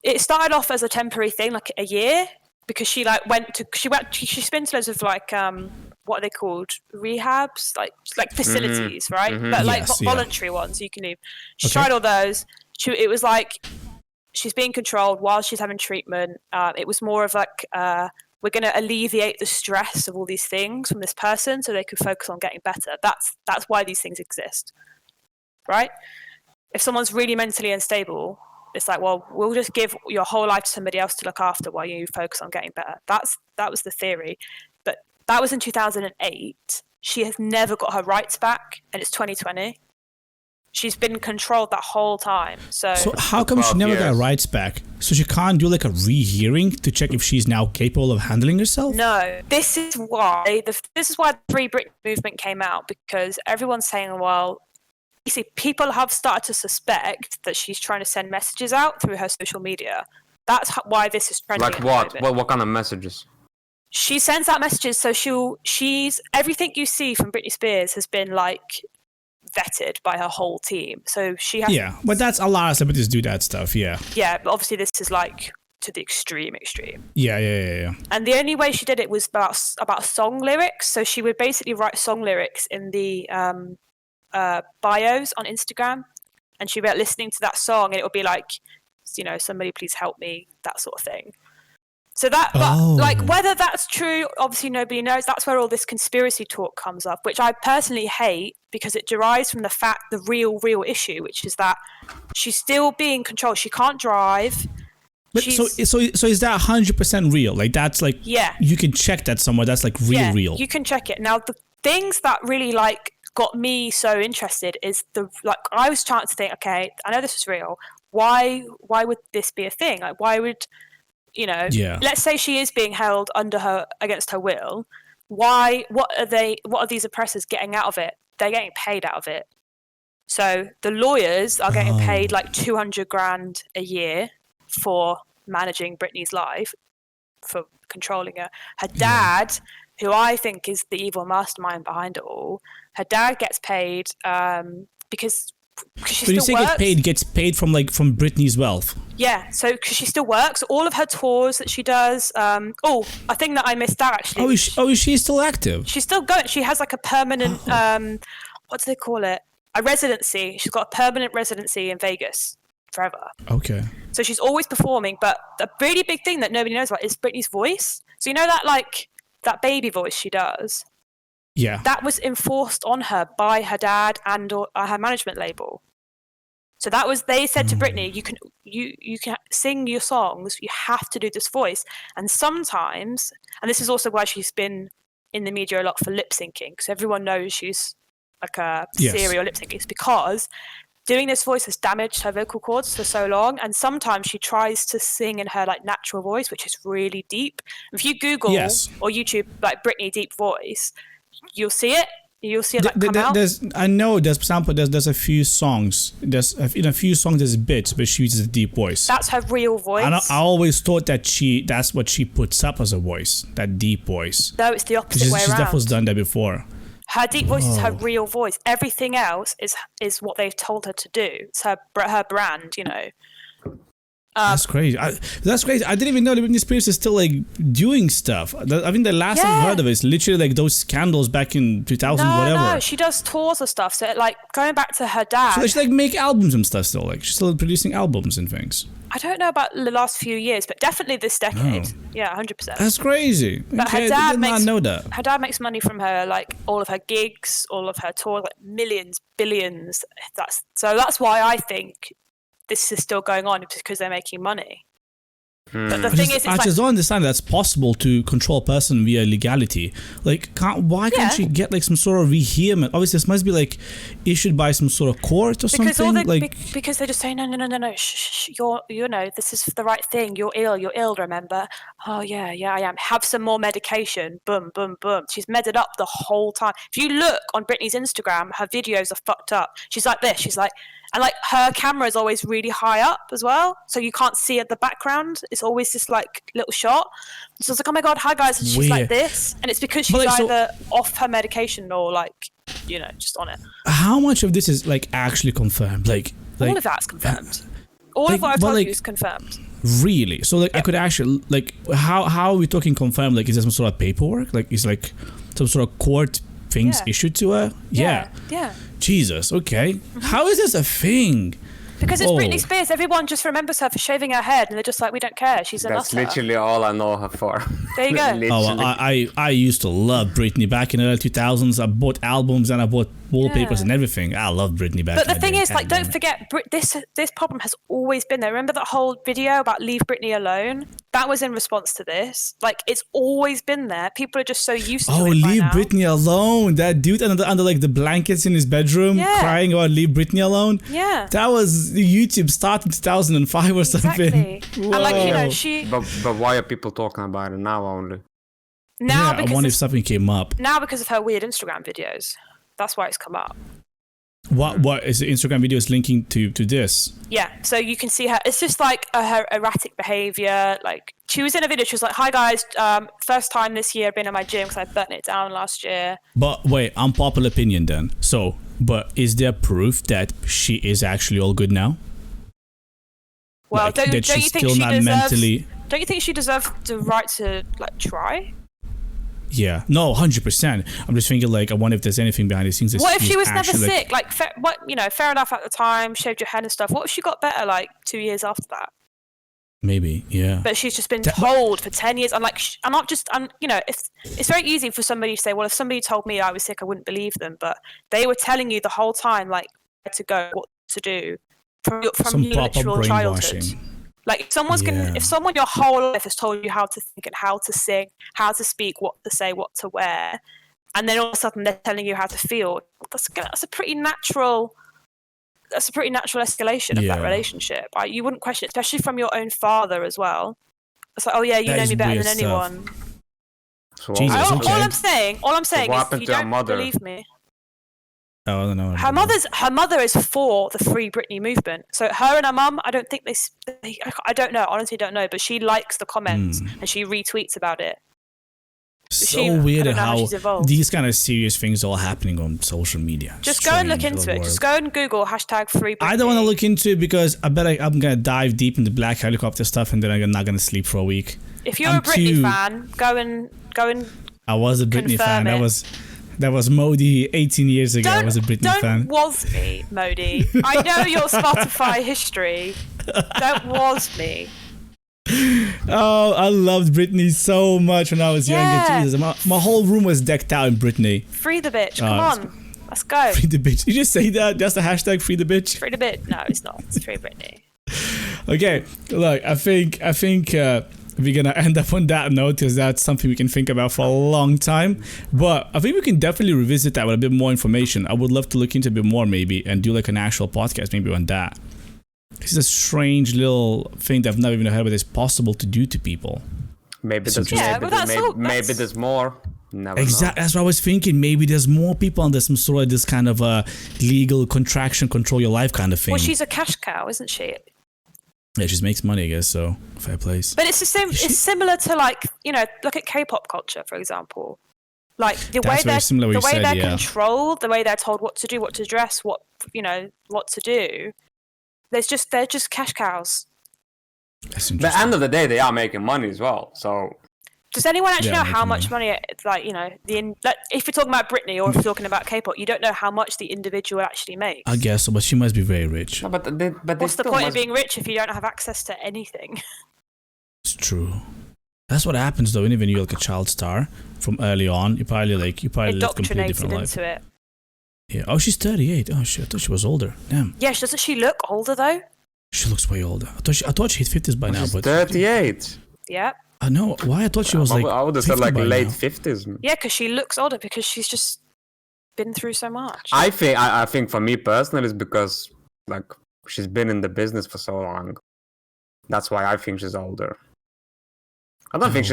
it started off as a temporary thing, like a year, because she spent loads of like what are they called? Rehabs, like facilities, right? But like voluntary ones you can leave. She tried all those. It was like she's being controlled while she's having treatment. It was more of like we're going to alleviate the stress of all these things from this person so they can focus on getting better. That's why these things exist, right? If someone's really mentally unstable, it's like, well, we'll just give your whole life to somebody else to look after while you focus on getting better. That was the theory. But that was in 2008. She has never got her rights back, and it's 2020. She's been controlled that whole time. So how come she never got her rights back? So she can't do like a rehearing to check if she's now capable of handling herself? No. This is why the Free Britney movement came out, because everyone's saying, well, you see, people have started to suspect that she's trying to send messages out through her social media. That's why this is trending. Like what? What kind of messages? She sends out messages, so she's everything you see from Britney Spears has been like vetted by her whole team. So she has. Yeah, but that's a lot of celebrities do that stuff. Yeah. Yeah, but obviously this is like to the extreme. Yeah. And the only way she did it was about song lyrics. So she would basically write song lyrics in the bios on Instagram, and she'd be like, listening to that song, and it would be like, you know, somebody please help me, that sort of thing. So but like whether that's true, obviously nobody knows. That's where all this conspiracy talk comes up, which I personally hate, because it derives from the real issue, which is that she's still being controlled. She can't drive. But so is that 100% real? Like that's like you can check that somewhere. That's like real. You can check it. Now the things that really like got me so interested is I was trying to think, okay, I know this is real. Why would this be a thing? Like why would, you know, let's say she is being held against her will. What are these oppressors getting out of it? They're getting paid out of it. So the lawyers are getting paid like 200 grand a year for managing Britney's life, for controlling her. Her dad, who I think is the evil mastermind behind it all, her dad gets paid because she still works. Gets paid from Britney's wealth. Yeah, so because she still works, all of her tours that she does. A thing that I missed out actually. Is she still active? She's still going. She has like a permanent what do they call it? A residency. She's got a permanent residency in Vegas forever. Okay. So she's always performing, but the really big thing that nobody knows about is Britney's voice. So you know that baby voice she does. Yeah. That was enforced on her by her dad and her management label. So they said to Britney, you can sing your songs, you have to do this voice. And sometimes, and this is also why she's been in the media a lot for lip syncing, because everyone knows she's like a serial lip syncing. It's because doing this voice has damaged her vocal cords for so long, and sometimes she tries to sing in her like natural voice, which is really deep. If you Google or YouTube like Britney deep voice, you'll see it. You'll see it come out. There's a few songs. In a few songs there's bits, but she uses a deep voice. That's her real voice. And I always thought that that's what she puts up as a voice, that deep voice. No, it's the opposite way around. She's definitely done that before. Her deep voice is her real voice. Everything else is what they've told her to do. It's her brand, you know. That's crazy. That's crazy. I didn't even know that Britney Spears is still like doing stuff. I think the last I've heard of it is literally like those scandals back in 2000 whatever. No, she does tours of stuff. So like going back to her dad. So she like make albums and stuff still. Like she's still producing albums and things. I don't know about the last few years, but definitely this decade. Oh. Yeah, 100%. That's crazy. But okay, her dad I did not know that. Her dad makes money from her, like all of her gigs, all of her tours, like millions, billions. That's why I think this is still going on, because they're making money. But the thing is, I just don't understand that's possible to control a person via legality. Like, why can't she get like some sort of vehement? Obviously, this must be like issued by some sort of court or something. Because they just say no. Shh, this is the right thing. You're ill. Remember? Oh yeah, I am. Have some more medication. Boom, boom, boom. She's medded up the whole time. If you look on Britney's Instagram, her videos are fucked up. She's like this. She's like. And like her camera is always really high up as well, so you can't see at the background. It's always this like little shot. So I was like, oh my god, hi guys, and she's like this, and it's because she's either off her medication or like, just on it. How much of this is like actually confirmed? Like all of that's confirmed. All of what I've told you is confirmed. Really? So like I could actually like how are we talking confirmed? Like is there some sort of paperwork? Like is like some sort of court things issued to her? Yeah. Jesus, okay. How is this a thing? Because it's Britney Spears. Everyone just remembers her for shaving her head, and they're just like, we don't care. She's a nutter. That's literally all I know her for. There you go. I used to love Britney back in the early 2000s. I bought albums and I bought wallpapers and everything. I loved Britney back. But the thing is, like, don't forget, this problem has always been there. Remember that whole video about leave Britney alone? That was in response to this. Like, it's always been there. People are just so used to it. Leave Britney alone. That dude under like the blankets in his bedroom crying about leave Britney alone. Yeah. That was the YouTube start in 2005 or something. Exactly. And like, she. But why are people talking about it now only? Now I wonder if something came up. Now because of her weird Instagram videos. That's why it's come up. What is the Instagram videos linking to this? Yeah, so you can see her. It's just like her erratic behavior. Like she was in a video. She was like, "Hi guys, first time this year been in my gym because I burnt it down last year." But wait, unpopular opinion then. So, but is there proof that she is actually all good now? Well, like, don't you think she deserves? Don't you think she deserves the right to like try? Yeah, no, 100%. I'm just thinking, like, I wonder if there's anything behind the scenes. What if she was never sick? Like, fair enough at the time, shaved your head and stuff. What if she got better, like, 2 years after that? Maybe, yeah. But she's just been told for 10 years. I'm like, it's very easy for somebody to say, well, if somebody told me I was sick, I wouldn't believe them. But they were telling you the whole time, like, where to go, what to do, from your literal childhood. Like if someone your whole life has told you how to think and how to sing, how to speak, what to say, what to wear, and then all of a sudden they're telling you how to feel, that's a pretty natural escalation of that relationship. You wouldn't question it, especially from your own father as well. It's like, oh yeah, you know me better than anyone. So Jesus, all I'm saying is if you don't believe me. Oh, I don't know. Her mother is for the Free Britney movement. So her and her mum, I don't think I don't know. Honestly, don't know. But she likes the comments and she retweets about it. So weird how these kind of serious things are all happening on social media. Just go and look into it. Just go and Google #Free Britney. I don't want to look into it because I bet I'm gonna dive deep into black helicopter stuff and then I'm not gonna sleep for a week. If you're a Britney fan, go and. I was a Britney fan. That was Modi 18 years ago. I was a Britney fan. Don't was me, Modi. I know your Spotify history. Don't was me. Oh, I loved Britney so much when I was younger. Jesus, my whole room was decked out in Britney. Free the bitch. Come on. Let's go. Free the bitch. Did you just say that? That's the hashtag free the bitch? Free the bitch. No, it's not. It's Free Britney. Okay. Look, I think we're gonna end up on that note because that's something we can think about for a long time. But I think we can definitely revisit that with a bit more information. I would love to look into a bit more maybe and do like an actual podcast maybe on that. This is a strange little thing that I've never even heard about. It's possible to do to people. Maybe there's maybe there's more. Never exactly. That's what I was thinking. Maybe there's more people and there's some sort of this kind of legal contraction, control your life kind of thing. Well, she's a cash cow, isn't she? Yeah, she just makes money, I guess, so fair place. But it's the same. It's similar to like, look at K-pop culture, for example. Like the way they're controlled, the way they're told what to do, what to dress, what to do. They're just cash cows. At the end of the day, they are making money as well. So Does anyone actually know how much money, like, you know, if we're talking about Britney or if we're talking about K-pop, you don't know how much the individual actually makes? I guess so, but she must be very rich. No, but what's the point of being rich if you don't have access to anything? It's true. That's what happens though. Even when you're like a child star from early on, you probably live a completely different life. Into it. Yeah. Oh, she's 38. Oh shit, I thought she was older. Damn. Yeah, doesn't she look older though? She looks way older. I thought she hit 50s by now. She's but 38. Yeah. I know. Why? I thought she was like. I would have said like late 50s. Yeah, because she looks older because she's just been through so much. I think for me personally, it's because like she's been in the business for so long. That's why I think she's older. I don't think she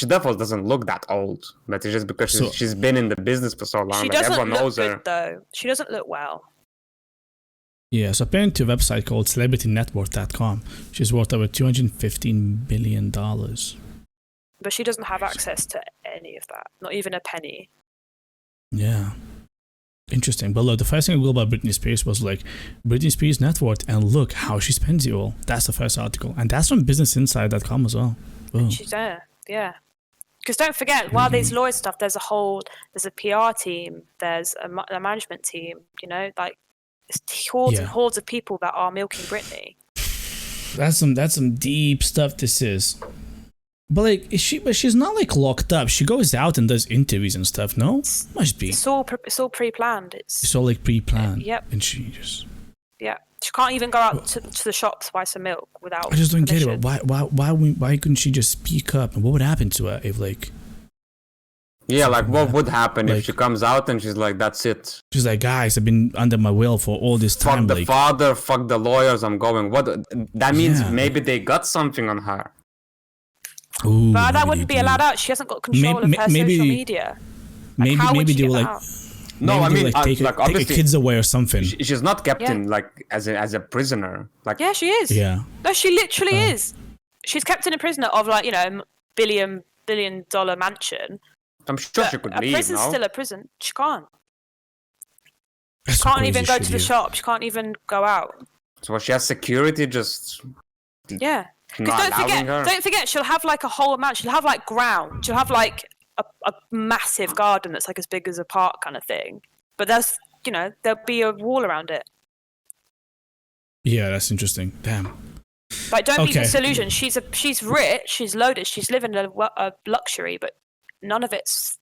definitely doesn't look that old, but it's just because she's been in the business for so long. She doesn't everyone knows look good, though. She doesn't look well. Yeah, so according to a website called CelebrityNetwork.com, she's worth over $215 billion. But she doesn't have access to any of that, not even a penny. Yeah. Interesting. But look, the first thing I Googled about Britney Spears was like, Britney Spears net worth, and look how she spends it all. That's the first article. And that's from BusinessInsider.com as well. Whoa. She's there, yeah. Because don't forget, while there's lawyer stuff, there's a PR team, there's a management team, you know, like, it's hordes and hordes of people that are milking Britney. That's some deep stuff this is. But like, she's not like locked up. She goes out and does interviews and stuff. No, must be. It's all pre-planned. It's all like pre-planned. Yep. And she just. Yeah, she can't even go out to the shop to buy some milk without. I just don't permission. get it. Why couldn't she just speak up? And what would happen to her if like? Yeah, like what would happen if she comes out and she's like, "That's it." She's like, "Guys, I've been under my will for all this time." Fuck the father, fuck the lawyers. I'm going. What? That means maybe they got something on her. Ooh, but that wouldn't be allowed out. She hasn't got control of her social media. Like, maybe they were like. No, I mean, take her kids away or something. She's not kept in like as a prisoner. Like yeah, she is. Yeah. No, she literally is. She's kept in a prisoner of like, you know, billion dollar mansion. I'm sure she could leave. A prison's still a prison. She can't. That's she can't even go to the shop. She can't even go out. So she has security just. Yeah. Because don't forget, she'll have like a whole amount. She'll have like ground. She'll have like a massive garden that's like as big as a park kind of thing. But there'll be a wall around it. Yeah, that's interesting. Damn. Like, don't be disillusioned. She's rich. She's loaded. She's living a luxury, but none of it's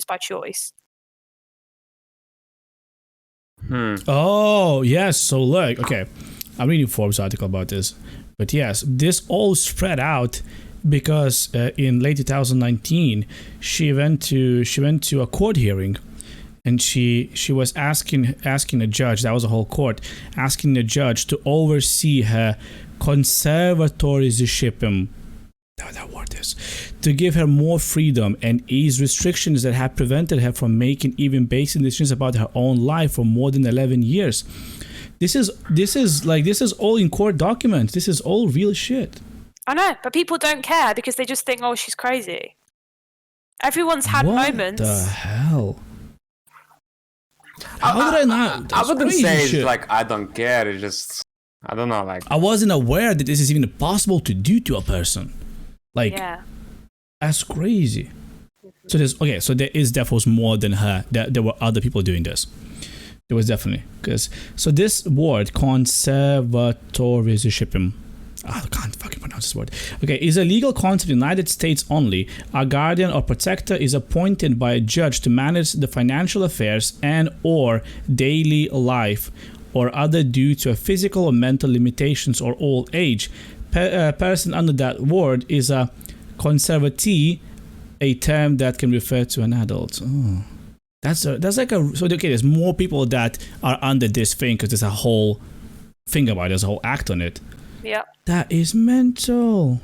by choice. Oh yes. So look, okay, I'm reading Forbes article about this. But yes, this all spread out because in late 2019, she went to a court hearing, and she was asking a judge, that was a whole court, asking the judge to oversee her conservatorship, that word is, to give her more freedom and ease restrictions that have prevented her from making even basic decisions about her own life for more than 11 years. This is all in court documents. This is all real shit. I know, but people don't care because they just think, oh, she's crazy. Everyone's had moments. What the hell? How did I not? I wouldn't say shit. It's like I don't care. It's just I don't know. Like I wasn't aware that this is even possible to do to a person. Like that's crazy. So so there is definitely more than her. There were other people doing this. There was definitely so this word conservatorship. I can't fucking pronounce this word. Okay, is a legal concept in the United States only. A guardian or protector is appointed by a judge to manage the financial affairs and or daily life or other due to a physical or mental limitations or old age. A person under that word is a conservatee, a term that can refer to an adult. Oh. That's like there's more people that are under this thing because there's a whole thing about it, there's a whole act on it. Yeah. That is mental.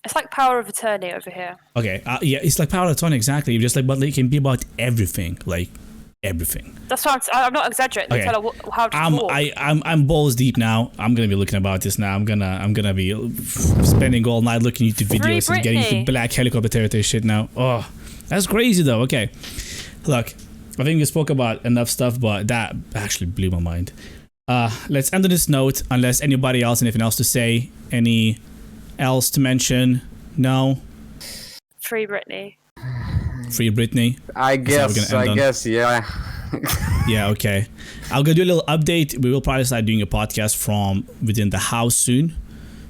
It's like power of attorney over here. Okay, it's like power of attorney, exactly. Just like, but it can be about everything, like everything. That's why I'm not exaggerating. Okay. Tell her how to talk. I'm balls deep now. I'm gonna be looking about this now. I'm gonna be spending all night looking into videos and getting into black helicopter territory shit now. Oh, that's crazy though. Okay, look, I think we spoke about enough stuff, but that actually blew my mind. Let's end on this note, unless anybody else anything else to say, any else to mention? No? Free Britney. Free Britney. I guess, yeah. Yeah, okay. I'll go do a little update. We will probably start doing a podcast from within the house soon.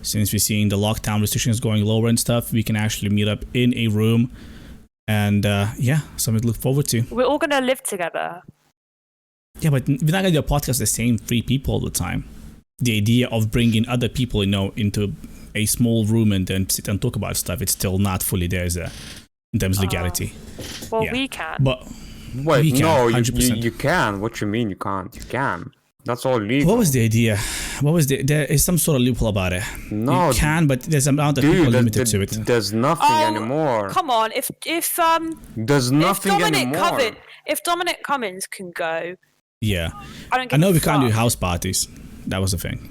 Since we're seeing the lockdown restrictions going lower and stuff, we can actually meet up in a room. And something to look forward to. We're all going to live together. Yeah, but we're not going to do a podcast with the same 3 people all the time. The idea of bringing other people, into a small room and then sit and talk about stuff, it's still not fully there in terms of legality. Well, we can. But wait, we can, no, 100%. you can. What you mean you can't? You can. That's all legal. What was the idea? There is some sort of loophole about it. No, you can, but there's an amount of people limited to it. There's nothing anymore. Come on, if there's nothing anymore. If Dominic Cummings can go, yeah, I know we can't do house parties. That was the thing.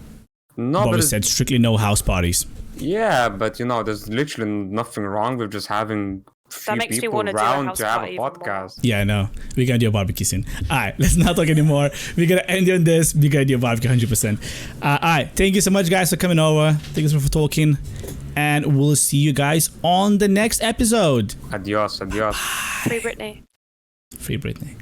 No, but we said strictly no house parties. Yeah, but there's literally nothing wrong with just having few people around to have a podcast. Yeah, I know. We're gonna do a barbecue soon. Alright, let's not talk anymore. We're gonna end on this. We're gonna do a barbecue 100%. Alright, thank you so much, guys, for coming over. Thank you so much for talking. And we'll see you guys on the next episode. Adios. Free Britney. Free Britney.